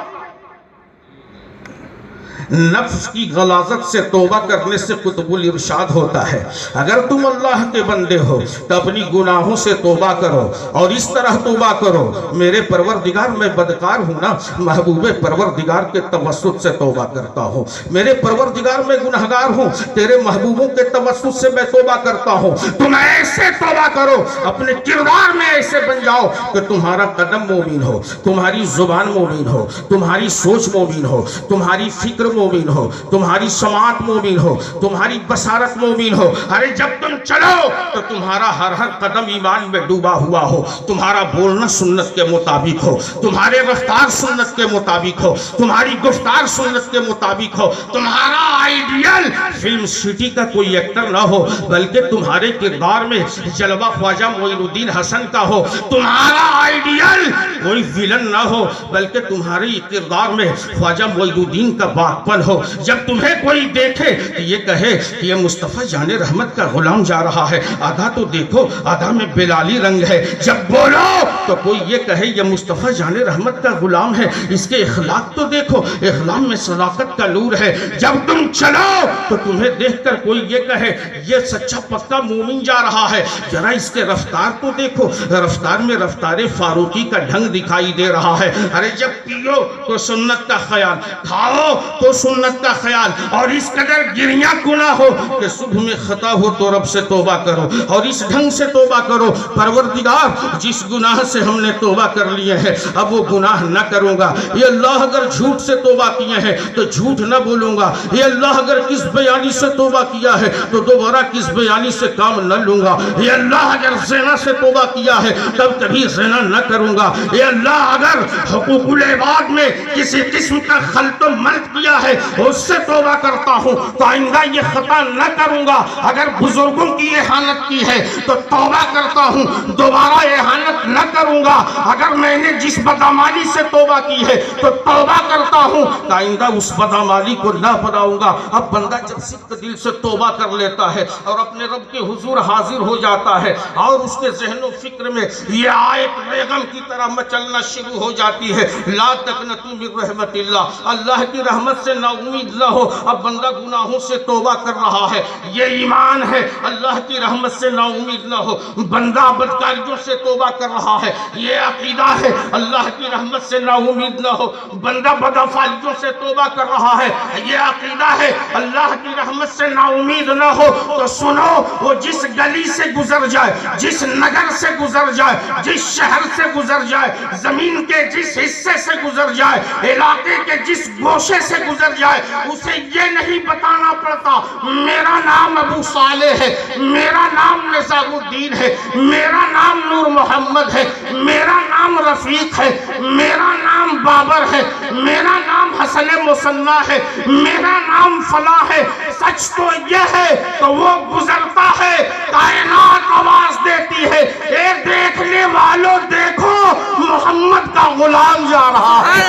نفس کی غلاظت سے توبہ کرنے سے قطب الارشاد ہوتا ہے۔ اگر تم اللہ کے بندے ہو تو اپنی گناہوں سے توبہ کرو اور اس طرح توبہ کرو، میرے پروردگار میں بدکار ہوں نا، محبوب پروردگار کے توسط سے توبہ کرتا ہوں۔ میرے پروردگار میں گنہگار ہوں، تیرے محبوبوں کے توسط سے میں توبہ کرتا ہوں۔ تم ایسے توبہ کرو، اپنے کردار میں ایسے بن جاؤ کہ تمہارا قدم مومن ہو، تمہاری زبان مومن ہو، تمہاری سوچ مومن ہو، تمہاری فکر مومن ہو، تمہاری سماعت مومن ہو، تمہاری بصارت مومن ہو۔ ارے جب تم چلو تو تمہارا ہر قدم ایمان میں ڈوبا ہوا ہو، تمہارا بولنا سنت کے مطابق ہو، تمہارے رفتار سنت کے مطابق ہو، تمہاری گفتار سنت کے مطابق ہو، تمہارا آئیڈیل فلم سٹی کا کوئی ایکٹر نہ ہو بلکہ تمہارے کردار میں جلوہ خواجہ معین الدین حسن کا ہو، تمہارا آئیڈیل کوئی ویلن نہ ہو بلکہ تمہاری کردار میں خواجہ معین الدین کا باقپن ہو۔ جب تمہیں کوئی دیکھے تو یہ کہے کہ یہ مصطفیٰ جان رحمت کا غلام جا رہا ہے، آدھا تو دیکھو آدھا میں بلالی رنگ ہے، جب بولو تو کوئی یہ کہے یہ مصطفیٰ جان رحمت کا غلام ہے، اس کے اخلاق تو دیکھو، اخلاق میں صداقت کا نور ہے۔ جب تم چلو تو تمہیں دیکھ کر کوئی یہ کہے یہ سچا پکا مومن جا رہا ہے، ذرا اس کے رفتار تو دیکھو، رفتار میں رفتار فاروقی کا ڈھنگ دکھائی دے رہا ہے۔ ارے جب پیو تو سنت کا خیال، کھاؤ تو سنت کا خیال اور اس قدر گریاں گناہ ہو کہ صبح میں خطا ہو تو رب سے توبہ کرو اور اس ڈھنگ سے توبہ کرو، پروردگار جس گناہ سے ہم نے توبہ کر لیے ہیں اب وہ گناہ نہ کروں گا، یہ اللہ اگر جھوٹ سے توبہ کیے ہیں تو جھوٹ نہ بولوں گا، یہ اللہ اگر کس بیانی سے توبہ کیا ہے تو دوبارہ کس بیانی سے کام نہ لوں گا، یہ اللہ اگر زنا سے توبہ کیا ہے تب کبھی زنا نہ کروں گا، یہ اللہ اگر حقوق العباد میں کسی قسم کا خلط و ملط کیا ہے اس سے توبہ کرتا ہوں تو آئندہ یہ خطا نہ کروں گا، اگر بزرگوں کی احانت کی ہے تو توبہ کرتا ہوں دوبارہ احانت نہ کروں گا، اگر میں نے جس بدعمالی سے توبہ کی ہے تو توبہ کرتا ہوں تو آئندہ اس بدعمالی کو نہ اپناؤں گا۔ اب بندہ جب صدق دل سے توبہ کر لیتا ہے اور اپنے رب کے حضور حاضر ہو جاتا ہے اور اس کے ذہن و فکر میں یہ آیت بیغم کی طرح مچلنا شروع ہو جاتی ہے، لا تقنطوا من رحمت اللہ، اللہ کی رحمت سے نا امید نہ ہو۔ اب بندہ گناہوں سے توبہ کر رہا ہے، یہ ایمان ہے، اللہ کی رحمت سے نا امید نہ ہو۔ بندہ بدکاریوں سے توبہ کر رہا ہے، یہ عقیدہ ہے، اللہ کی رحمت سے نا امید نہ ہو۔ بندہ بدافعالیوں سے توبہ کر رہا ہے، یہ عقیدہ ہے، اللہ کی رحمت سے نا امید نہ ہو۔ تو سنو، وہ جس گلی سے گزر جائے، جس نگر سے گزر جائے، جس شہر سے گزر جائے، زمین کے جس حصے سے گزر جائے، علاقے کے جس گوشے سے گزر جائے، اسے یہ نہیں بتانا پڑتا میرا نام ابو صالح ہے، میرا نام نظام الدین ہے، میرا نام نور محمد ہے، میرا نام رفیق ہے، میرا نام بابر ہے، میرا نام حسن مصنع ہے، میرا نام فلاں ہے۔ سچ تو یہ ہے تو وہ گزرتا ہے، کائنات آواز دیتی ہے، اے دیکھنے والوں دیکھو محمد کا غلام جا رہا ہے۔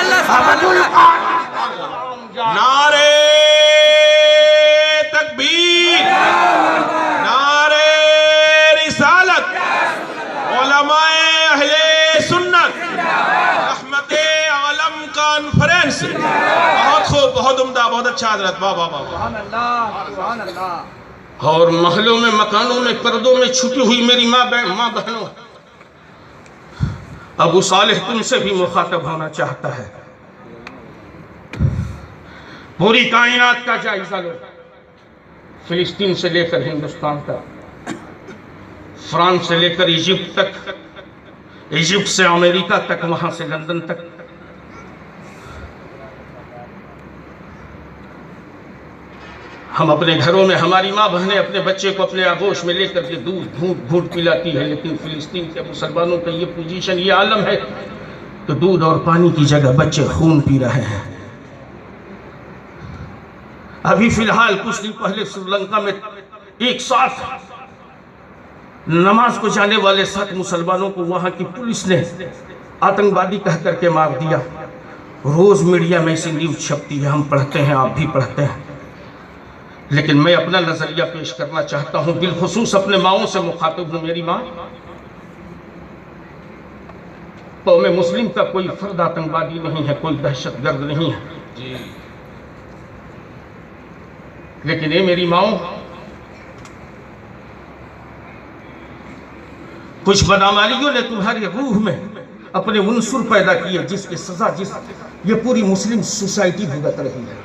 نعرہ تکبیر، نعرہ رسالت، علماء اہل سنت، رحمت عالم کانفرنس، بہت خوب، بہت عمدہ، بہت اچھا حضرت، واہ واہ واہ۔ اور محلوں میں، مکانوں میں، پردوں میں چھپی ہوئی میری ماں بہنوں، ابو صالح تم سے بھی مخاطب ہونا چاہتا ہے۔ پوری کائنات کا جائزہ لو، فلسطین سے لے کر ہندوستان تک، فرانس سے لے کر ایجپٹ تک، ایجپٹ سے امریکہ تک، وہاں سے لندن تک، ہم اپنے گھروں میں ہماری ماں بہنیں اپنے بچے کو اپنے آغوش میں لے کر کے دودھ گھونٹ گھونٹ پلاتی ہے، لیکن فلسطین کے مسلمانوں کا یہ پوزیشن، یہ عالم ہے کہ دودھ اور پانی کی جگہ بچے خون پی رہے ہیں۔ ابھی فی الحال کچھ دن پہلے سری لنکا میں ایک ساتھ نماز کو جانے والے 7 مسلمانوں کو وہاں کی پولیس نے آتنکوادی کہہ کر کے مار دیا۔ روز میڈیا میں ایسی نیوز چھپتی ہے، ہم پڑھتے ہیں، آپ بھی پڑھتے ہیں، لیکن میں اپنا نظریہ پیش کرنا چاہتا ہوں، بالخصوص اپنے ماؤں سے مخاطب ہوں۔ میری ماں، قوم مسلم کا کوئی فرد آتنکوادی نہیں ہے، کوئی دہشت گرد نہیں ہے، لیکن اے میری ماؤں، کچھ بدعمالیوں نے تمہاری روح میں اپنے عنصر پیدا کیے جس کی سزا یہ پوری مسلم سوسائٹی بھگت رہی ہے۔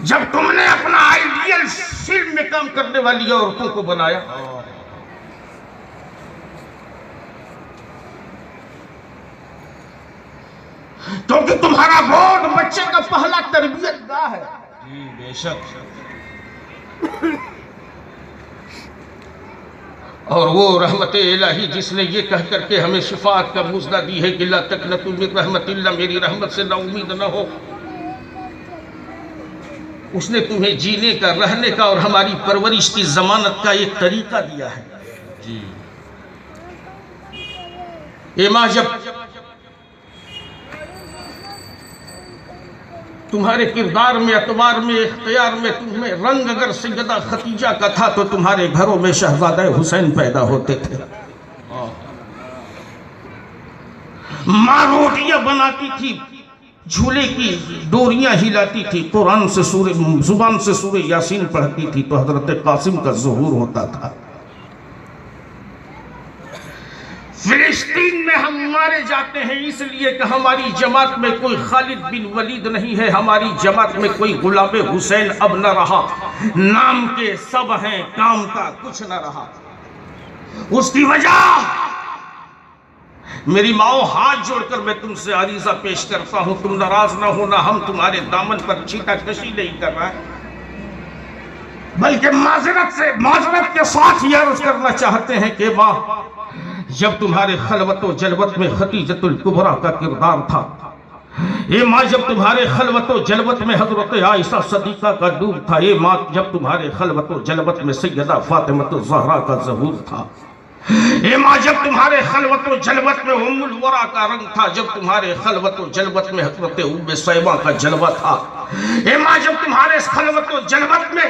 جب تم نے اپنا آئیڈیل فلم میں کام کرنے والی عورتوں کو بنایا، کیونکہ تمہارا بورڈ بچے کا پہلا تربیت گاہ ہے۔ جی بے شک۔ اور وہ رحمت الہی جس نے یہ کہہ کر کے ہمیں شفاعت کا مژدہ دی ہے کہ لا تقنطوا من رحمت اللہ، میری رحمت سے نا امید نہ ہو، اس نے تمہیں جینے کا، رہنے کا اور ہماری پرورش کی ضمانت کا ایک طریقہ دیا ہے۔ جی اے ماں، جب تمہارے کردار میں، اعتبار میں، اختیار میں تمہیں رنگ اگر سیدہ خدیجہ کا تھا تو تمہارے گھروں میں شہزادہ حسین پیدا ہوتے تھے۔ ماں روٹیاں بناتی تھی، جھولے کی ڈوریاں ہلاتی تھی، قرآن سے زبان سے سورہ یاسین پڑھتی تھی تو حضرت قاسم کا ظہور ہوتا تھا۔ فلسطین میں ہم مارے جاتے ہیں اس لیے کہ ہماری جماعت میں کوئی خالد بن ولید نہیں ہے، ہماری جماعت میں کوئی غلام حسین اب نہ رہا، نام کے سب ہیں کام کا کچھ نہ رہا۔ اس کی وجہ میری ماؤں ہاتھ جوڑ کر میں تم سے عریضہ پیش کرتا ہوں، تم ناراض نہ ہونا، ہم تمہارے دامن پر چھیٹا کشی نہیں کر رہے ہیں، بلکہ معذرت کے ساتھ یہ عرض کرنا چاہتے ہیں کہ ماں، جب تمہارے خلوت و جلوت میں خدیجۃ الکبریٰ کا کردار تھا، اے ماں جب تمہارے خلوت و جلوت میں حضرت عائشہ صدیقہ کا نور تھا، اے ماں جب تمہارے خلوت و جلوت میں سیدہ فاطمہ الزہرا کا ظہور تھا، اے ماں جب تمہارے خلوت و جلوت میں ام الورا کا رنگ تھا، جب تمہارے خلوت و جلوت میں حضرت ام سیبہ کا جلوہ تھا، اے ماں جب تمہارے خلوت و جلوت میں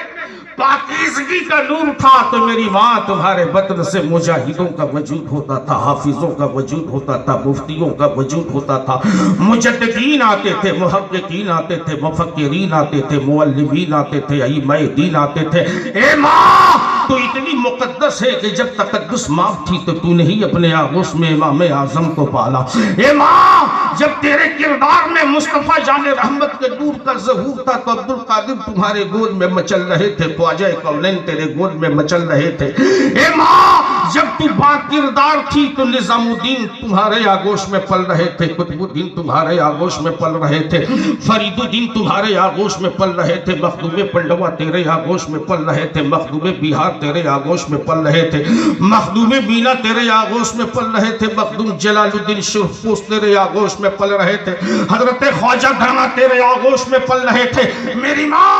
پاکیزگی کا نور تھا، تو میری ماں تمہارے بطن سے مجاہدوں کا وجود ہوتا تھا، حافظوں کا وجود ہوتا تھا، مفتیوں کا وجود ہوتا تھا، مجددین آتے تھے، محققین آتے تھے، مفکرین آتے تھے، معلمین آتے تھے، ائمہ دین آتے تھے۔ اے ماں تو اتنی مقدس ہے کہ جب تقدس معاف تھی تو تو نہیں اپنے آغوش میں امام اعظم کو پالا۔ اے ماں جب تیرے کردار میں مصطفیٰ جان رحمت کے نور کا ظہور تھا تو عبدالقادر تمہارے گود میں مچل رہے تھے، خواجہ کونین تیرے گود میں مچل رہے تھے۔ اے ماں جب تو با کردار تھی تو نظام الدین تمہارے آغوش میں پل رہے تھے، قطب الدین تمہارے آغوش میں پل رہے تھے، فرید الدین تمہارے آغوش میں پل رہے تھے، مخدوم پنڈوا تیرے آغوش میں پل رہے تھے، مخدوم بہار تیرے آغوش میں پل رہے تھے، مخدوم بینا تیرے آغوش میں پل رہے تھے، مخدوم جلال الدین شرفوس تیرے آغوش میں پل رہے تھے، حضرت خواجہ دھانا تیرے آغوش میں پل رہے تھے۔ میری ماں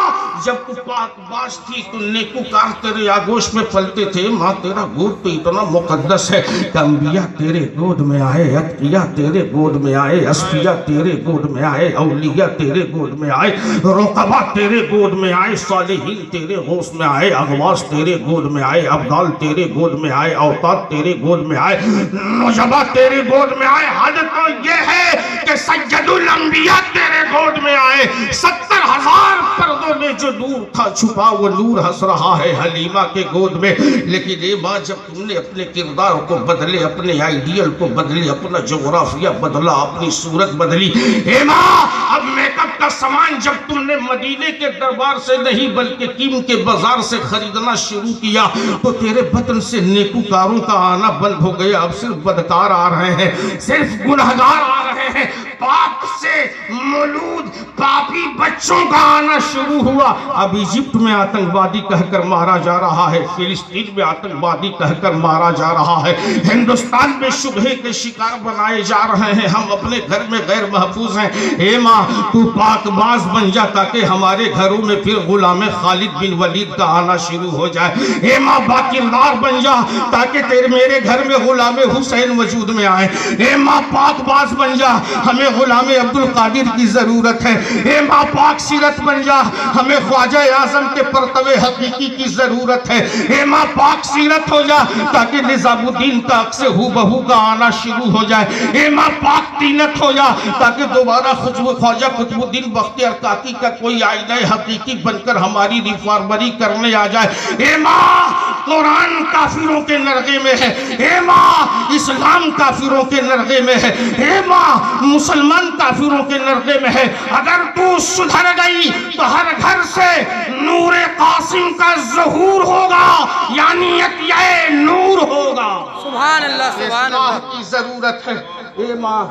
جب تو پاک باز تھی تو نیکوکار تیرے آغوش میں پلتے تھے۔ ماں تیرا گود تو اتنا مقدس ہے کہ انبیاء تیرے گود میں آئے، اتقیاء تیرے گود میں آئے، اصفیاء تیرے گود میں آئے، اولیاء تیرے گود میں آئے، رقبہ تیرے گود میں آئے، صالحین تیرے غوث میں آئے، اغواث تیرے گود میں آئے، ابدال تیرے گود میں آئے، اوتاد تیرے گود میں آئے، نجبہ تیرے گود میں آئے۔ حد تو یہ ہے کہ سید الانبیاء تیرے گود میں آئے۔ 70,000 پردوں میں جو نور تھا چھپا وہ نور ہنس رہا ہے حلیمہ کے گود میں۔ لیکن اے ماں جب تم نے اپنے کردار کو بدلے، اپنے آئیڈیل کو بدلے، اپنا جغرافیہ بدلا، اپنی صورت بدلی، اے ماں اب میک اپ کا سامان جب تم نے مدینے کے دربار سے نہیں بلکہ کیم کے بازار سے خریدنا شروع کیا تو تیرے بطن سے نیکوکاروں کا آنا بند ہو گیا۔ اب صرف بدکار آ رہے ہیں، صرف گنہگار آ رہے ہیں۔ پاک سے مولود پاپی بچوں کا آنا شروع ہوا۔ اب ایجپٹ میں آتنکوادی کہہ کر مارا جا رہا ہے، فلسطین میں آتنکوادی کہہ کر مارا جا رہا ہے، ہندوستان میں شبہے کے شکار بنائے جا رہے ہیں، ہم اپنے گھر میں غیر محفوظ ہیں۔ اے ماں تو پاک باز بن جا تاکہ ہمارے گھروں میں پھر غلام خالد بن ولید کا آنا شروع ہو جائے۔ اے ماں باکردار بن جا تاکہ میرے گھر میں غلام حسین وجود میں آئے۔ اے ماں پاک باز بن جا، ہمیں غلام عبدالقادر کی ضرورت ہے۔ اے ماں پاک سیرت بن جا، ہمیں خواجہ اعظم کے پرتوے حقیقی کی ضرورت ہے۔ اے ماں پاک سیرت ہو جا تاکہ نظام الدین کا عکس ہو بہو کا آنا شروع ہو جائے۔ اے ماں پاک تینت ہو جا تاکہ دوبارہ خواجہ قطب الدین بختیار کاکی کا کوئی آئینہ حقیقی بن کر ہماری ریفارمری کرنے آ جائے۔ اے ماں قرآن کافروں کے نرغے میں ہے، اے ماں اسلام کافروں کے نرغے میں ہے، اے ماں مسلمان کافروں کے نرغے میں ہے۔ اگر تو سدھر گئی تو ہر گھر سے نور قاسم کا ظہور ہوگا، یعنی عطیہ نور ہوگا۔ سبحان اللہ سبحان اللہ۔ اصلاح کی ضرورت ہے۔ اے ماں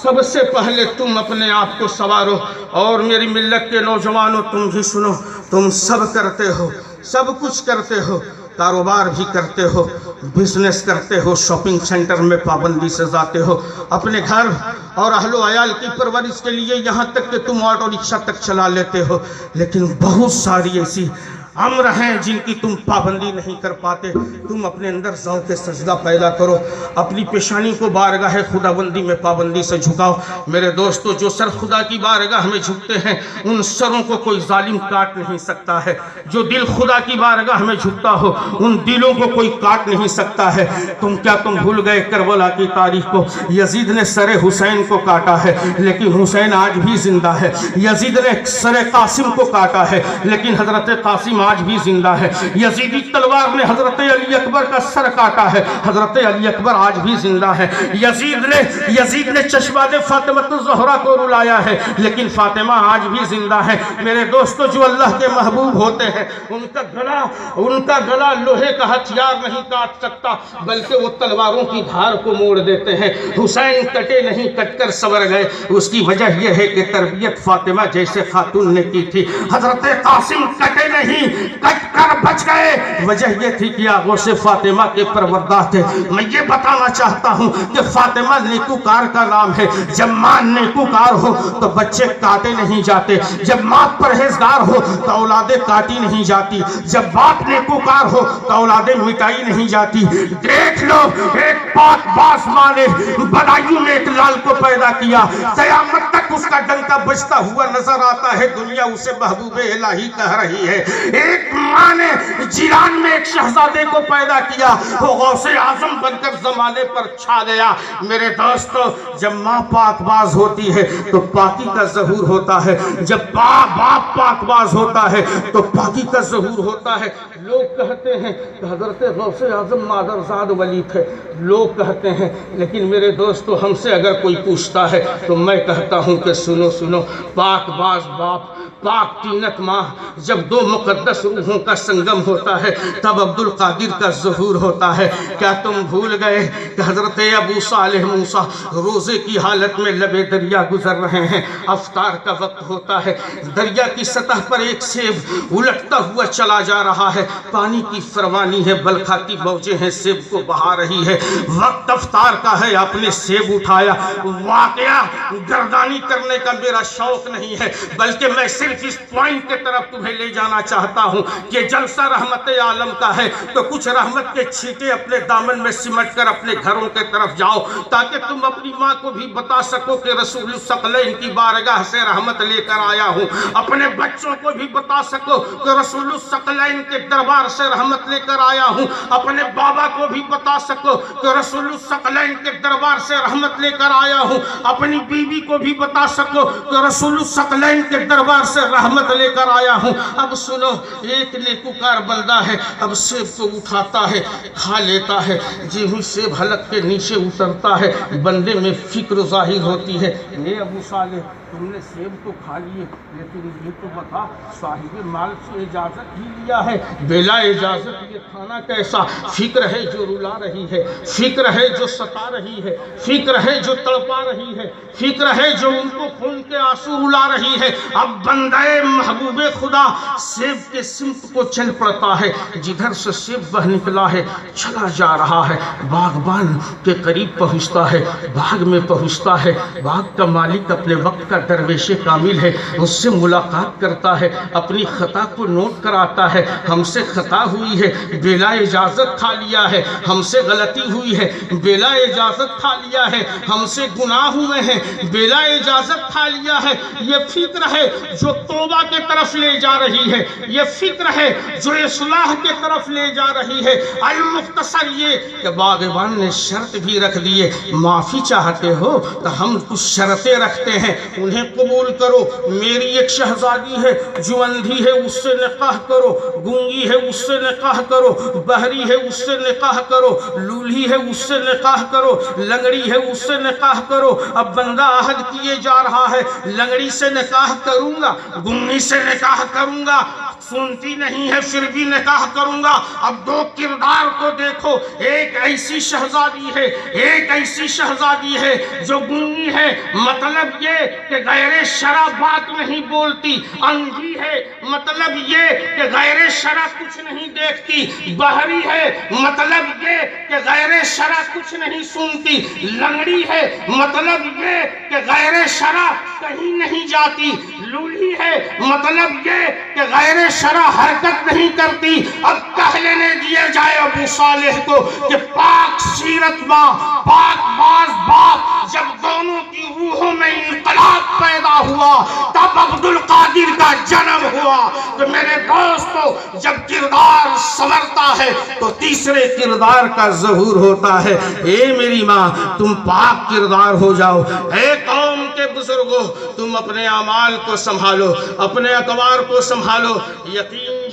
سب سے پہلے تم اپنے آپ کو سنوارو، اور میری ملت کے نوجوانوں تم بھی سنو، تم سب کرتے ہو، سب کچھ کرتے ہو، کاروبار بھی کرتے ہو، بزنس کرتے ہو، شاپنگ سینٹر میں پابندی سے جاتے ہو، اپنے گھر اور اہل و عیال کی پرورش کے لیے یہاں تک کہ تم آٹو رکشہ تک چلا لیتے ہو، لیکن بہت ساری ایسی امر ہیں جن کی تم پابندی نہیں کر پاتے۔ تم اپنے اندر ذوق سجدہ پیدا کرو، اپنی پیشانی کو بارگاہ خداوندی میں پابندی سے جھکاؤ۔ میرے دوستو، جو سر خدا کی بارگاہ میں جھکتے ہیں ان سروں کو کوئی ظالم کاٹ نہیں سکتا ہے، جو دل خدا کی بارگاہ میں جھکتا ہو ان دلوں کو کوئی کاٹ نہیں سکتا ہے۔ تم بھول گئے کربلا کی تاریخ کو؟ یزید نے سر حسین کو کاٹا ہے لیکن حسین آج بھی زندہ ہے، یزید نے سر قاسم کو کاٹا ہے لیکن حضرت قاسم قاسم آج بھی زندہ ہے. یزیدی تلوار نے حضرت علی اکبر کا سر کاٹا ہے, حضرت علی اکبر آج بھی زندہ ہے. یزید نے چشمہ فاطمہ الزہرا کو رلایا ہے, لیکن فاطمہ آج بھی زندہ ہے. میرے دوستو, جو اللہ کے محبوب ہوتے ہیں ان کا گلا لوہے کا ہتھیار نہیں کاٹ سکتا, بلکہ وہ تلواروں کی دھار کو موڑ دیتے ہیں. حسین کٹے نہیں, کٹ کر سنور گئے. اس کی وجہ یہ ہے کہ تربیت فاطمہ جیسے خاتون نے کی تھی. حضرت قاسم کٹے نہیں, کٹ کر بچ گئے. وجہ یہ تھی کہ آغوش فاطمہ کے پروردہ تھے. میں یہ بتانا چاہتا ہوں کہ فاطمہ نیکوکار کا نام ہے. جب ماں نیکوکار ہو تو بچے کاٹے نہیں جاتے. جب ماں پرہیزگار ہو تو اولادیں کاٹی نہیں جاتی. جب باپ نیکوکار ہو تو اولادیں مٹائی نہیں جاتی. دیکھ لو, ایک پاک باز ماں نے بدایوں میں ایک لال کو پیدا کیا, قیامت تک اس کا ڈنکا بجتا ہوا نظر آتا ہے. دنیا اسے محبوب الہی کہہ رہی ہے. ایک ماں نے جیلان میں ایک شہزادے کو پیدا کیا, وہ غوث اعظم بن کر زمانے پر چھا گیا. میرے دوستو, جب ماں پاک باز ہوتی ہے تو پاکی کا ظہور ہوتا ہے. جب باپ پاک باز ہوتا ہے تو پاکی کا ظہور ہوتا ہے. لوگ کہتے ہیں کہ حضرت غوث اعظم مادرزاد ولی تھے, لوگ کہتے ہیں, لیکن میرے دوستو ہم سے اگر کوئی پوچھتا ہے تو میں کہتا ہوں کہ سنو, پاک باز باپ, پاک تینت ماں, جب دو مقدس روحوں کا سنگم ہوتا ہے تب عبد القادر کا ظہور ہوتا ہے. کیا تم بھول گئے کہ حضرت ابو صالح موسیٰ روزے کی حالت میں لبے دریا گزر رہے ہیں, افطار کا وقت ہوتا ہے, دریا کی سطح پر ایک سیب الٹتا ہوا چلا جا رہا ہے, پانی کی فروانی ہے, بلکھاتی موجیں ہیں, سیب کو بہا رہی ہے. وقت افطار کا ہے, آپ نے سیب اٹھایا. واقعہ گردانی کرنے کا میرا شوق نہیں ہے, بلکہ میں صرف اس پوائنٹ کے طرف تمہیں لے جانا چاہتا ہوں کہ جلسہ رحمت عالم کا ہے تو کچھ رحمت کے چھینٹے اپنے دامن میں سمٹ کر اپنے گھروں کے طرف جاؤ, تاکہ تم اپنی ماں کو بھی بتا سکو کہ رسول الثقلین کی بارگاہ سے رحمت لے کر آیا ہوں. اپنے بچوں کو بھی بتا سکو کہ رسول الثقلین کے دربار سے رحمت لے کر آیا ہوں. اپنے بابا کو بھی بتا سکو کہ رسول الثقلین کے دربار سے رحمت لے کر آیا ہوں. اپنی بیوی کو بھی بتا سکو کہ رسول الثقلین کے دربار سے رحمت لے کر آیا ہوں. اب سنو, ایک نیکوکار بندہ ہے, اب سیب کو اٹھاتا ہے, کھا لیتا ہے. جی ہی سیب حلق کے نیچے اترتا ہے, بندے میں فکر ظاہر ہوتی ہے, اے ابو صالح تم نے سیب تو کھا لیے, لیکن یہ تو بتا صاحب مال سے اجازت ہی لیا ہے, بلا اجازت یہ کھانا کیسا؟ فکر ہے جو رلا رہی ہے, فکر ہے جو ستا رہی ہے, فکر ہے جو تڑپا رہی ہے, فکر ہے جو ان کو خون کے آنسو رلا رہی ہے. اب بندہ محبوب خدا سیب کے سمت کو چل پڑتا ہے, جدھر سے سیب بہ نکلا ہے چلا جا رہا ہے. باغبان کے قریب پہنچتا ہے, باغ میں پہنچتا ہے, باغ کا مالک اپنے وقت کا درویش کامل ہے, اس سے ملاقات کرتا ہے, اپنی خطا کو نوٹ کراتا ہے. ہم سے خطا ہوئی ہے, بلا اجازت کھا لیا ہے, ہم سے غلطی ہوئی ہے, بلا اجازت کھا لیا ہے, ہم سے گناہ ہوئے ہیں, بلا اجازت کھا لیا ہے. یہ فکر ہے جو توبہ کے طرف لے جا رہی ہے, یہ فکر ہے جو اصلاح کے طرف لے جا رہی ہے. المختصر یہ کہ باغبان نے شرط بھی رکھ دیے, معافی چاہتے ہو تو ہم کچھ شرطیں رکھتے ہیں, انہیں قبول کرو. میری ایک شہزادی ہے, جو اندھی ہے اس سے نکاح کرو, گونگی ہے اس سے نکاح کرو, بہری ہے اس سے نکاح کرو, لولھی ہے اس سے نکاح کرو, لنگڑی ہے اس سے نکاح کرو. اب بندہ عہد کیے جا رہا ہے, لنگڑی سے نکاح کروں گا, گونگی سے نکاح کروں گا, سنتی نہیں ہے پھر بھی نکاح کروں گا. اب دو کردار کو دیکھو, ایک ایسی شہزادی ہے, ایک ایسی شہزادی ہے جو گونگی ہے, مطلب یہ کہ غیر شرع بات نہیں بولتی, اندھی ہے مطلب یہ کہ غیر شرع کچھ نہیں دیکھتی, بہری ہے مطلب یہ کہ غیر شرع کچھ نہیں سنتی, لنگڑی ہے مطلب یہ کہ غیر شرع کہیں نہیں جاتی, لولی ہے مطلب یہ کہ غیر شرع حرکت نہیں کرتی. اب کہہ لینے دیا جائے ابو صالح کو کہ پاک سیرت ماں, پاک باز باپ, جب دونوں کی روحوں میں انقلاب پیدا ہوا تب عبد القادر کا جنم ہوا. تو میرے دوستو, جب کردار سنورتا ہے تو تیسرے کردار کا ظہور ہوتا ہے. اے میری ماں, تم پاک کردار ہو جاؤ. اے قوم کے بزرگوں, تم اپنے اعمال کو سنبھالو, اپنے اقوار کو سنبھالو. یقین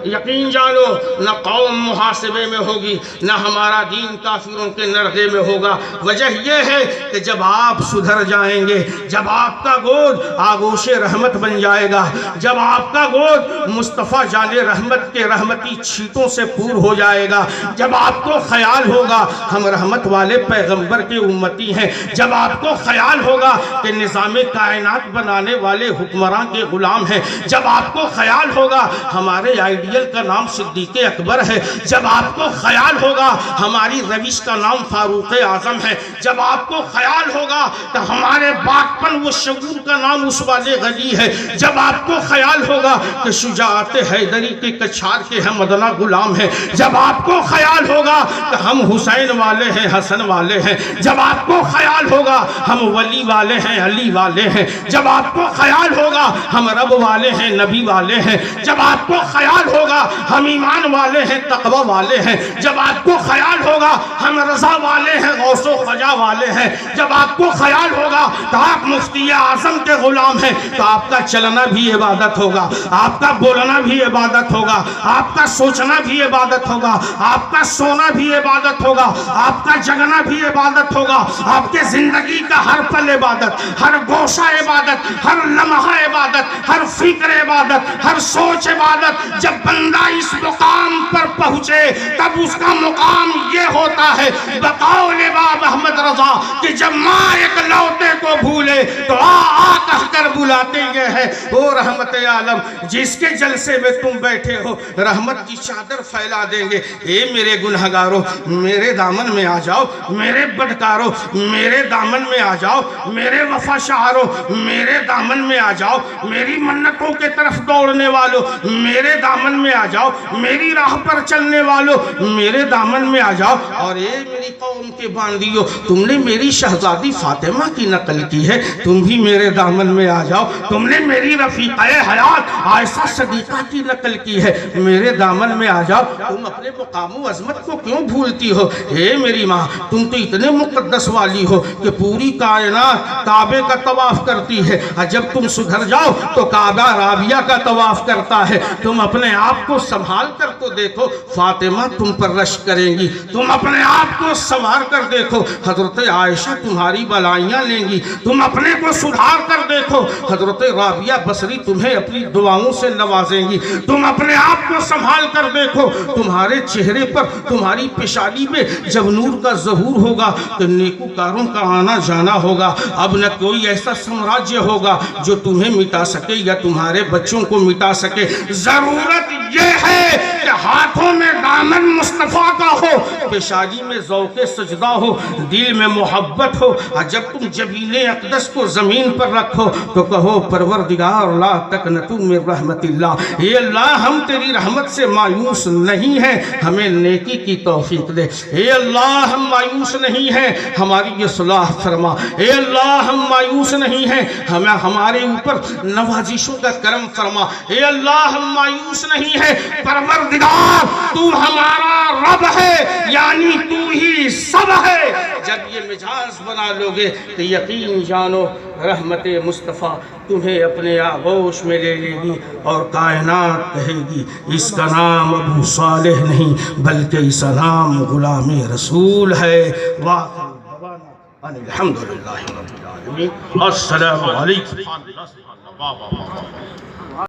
یقین جانو نہ قوم محاسبے میں ہوگی، نہ ہمارا دین کافروں کے نرغے میں ہوگا۔ وجہ یہ ہے کہ جب آپ سدھر جائیں گے، جب آپ کا گود آغوش رحمت بن جائے گا، جب آپ کا گود مصطفیٰ جان رحمت کے رحمتی چھیٹوں سے پور ہو جائے گا، جب آپ کو خیال ہوگا ہم رحمت والے پیغمبر کے امتی ہیں، جب آپ کو خیال ہوگا کہ نظام کائنات بنانے والے حکمران کے غلام ہیں، جب آپ کو خیال ہوگا ہمارے آئیڈیل کا نام صدیق اکبر ہے، جب آپ کو خیال ہوگا ہماری روش کا نام فاروق اعظم ہے، جب آپ کو خیال ہوگا کہ ہمارے باکپن و شعور کا نام اسواد غنی ہے، جب آپ کو خیال ہوگا کہ شجاعت حیدری کے کچھار کے ہم مدنہ غلام ہیں، جب آپ کو خیال ہوگا کہ ہم حسین والے ہیں، حسن والے ہیں، جب آپ کو خیال ہوگا ہم ولی والے ہیں، علی والے ہیں، جب آپ کو خیال ہوگا ہم رب والے ہیں، نبی والے ہیں، جب آپ کو خیال ہوگا ہم ایمان والے ہیں، تقوی والے ہیں، جب آپ کو خیال ہوگا ہم رضا والے ہیں، غوث و خجا والے ہیں، جب آپ کو خیال ہوگا کہ آپ مفتی اعظم کے غلام ہیں، تو آپ کا چلنا بھی عبادت ہوگا، آپ کا بولنا بھی عبادت ہوگا، آپ کا سوچنا بھی عبادت ہوگا، آپ کا سونا بھی عبادت ہوگا، آپ کا جگنا بھی عبادت ہوگا، آپ کے زندگی کا ہر پل عبادت، ہر گوشہ عبادت، ہر لمحہ عبادت، ہر فکر عبادت، ہر سوچ عبادت۔ جب بندہ اس مقام پر پہنچے تب اس کا مقام یہ ہوتا ہے بقول امام احمد رضا کہ جب ماں ایک لوتے کو بھولے تو آ کہہ کر بلاتے یہ ہے وہ رحمت عالم جس کے جلسے میں تم بیٹھے ہو رحمت کی چادر پھیلا دیں گے۔ اے میرے گنہگاروں میرے دامن میں آ جاؤ، میرے بدکاروں میرے دامن میں آ جاؤ، میرے وفا شعاروں میرے دامن میں آ جاؤ، میری منتوں کے طرف دوڑنے والوں میرے دامن میں آ جاؤ، میری راہ پر چلنے والوں میرے دامن میں آ جاؤ۔ اور اے میری قوم کے باندیوں تم نے میری شہزادی فاطمہ کی نقل کی ہے، تم بھی میرے دامن میں آ جاؤ۔ تم نے میری رفیقہ حیات عائشہ صدیقہ کی نقل کی ہے، میرے دامن میں آ جاؤ۔ تم اپنے مقام و عظمت کو کیوں بھولتی ہو؟ اے میری ماں تم تو اتنے مقدس والی ہو کہ پوری کائنات کعبے کا طواف کرتی ہے، اور جب تم سدھر جاؤ تو کعبہ رابعہ کا طواف کرتا ہے۔ تم اپنے آپ کو سنبھال کر تو دیکھو فاطمہ تم پر رشک کریں گی، تم اپنے آپ کو سنوار کر دیکھو حضرت عائشہ تمہاری بلائیاں لیں گی، تم اپنے کو سدھار کر دیکھو حضرت رابعہ بصری تمہیں اپنی دعاؤں سے نوازیں گی، تم اپنے آپ کو سنبھال کر دیکھو تمہارے چہرے پر تمہاری پیشانی میں جب نور کا ظہور ہوگا تو نیکوکاروں کا آنا جانا ہوگا۔ اب نہ کوئی ایسا سامراجیہ ہوگا جو تمہیں مٹا سکے یا تمہارے بچوں کو مٹا سکے۔ ضرورت یہ ہے کہ ہاتھوں میں دامن مصطفیٰ کا ہو، پیشانی میں ذوق سجدہ ہو، دل میں محبت ہو، اور جب تم جبین اقدس کو زمین پر رکھو تو کہو پروردگار لا تقنطوا من رحمت اللہ، اے اللہ ہم تیری رحمت سے مایوس نہیں ہیں، ہمیں نیکی کی توفیق دے۔ اے اللہ ہم مایوس نہیں ہیں، ہماری اصلاح فرما۔ اے اللہ ہم مایوس نہیں ہیں، ہمیں ہمارے اوپر نوازشوں کا کرم فرما۔ اے اللہ ہم مایوس نہیں ہیں، پروردگار تو ہمارا رب ہے، یعنی تو ہی سب ہے۔ جب یہ مجاز بنا لوگے تو یقین جانو رحمت مصطفیٰ تمہیں اپنے آغوش میں لے لے گی اور کائنات کہے گی اس کا نام ابو صالح نہیں بلکہ اس کا نام غلام رسول ہے۔ الحمدللہ رب العالمین۔ السلام علیکم۔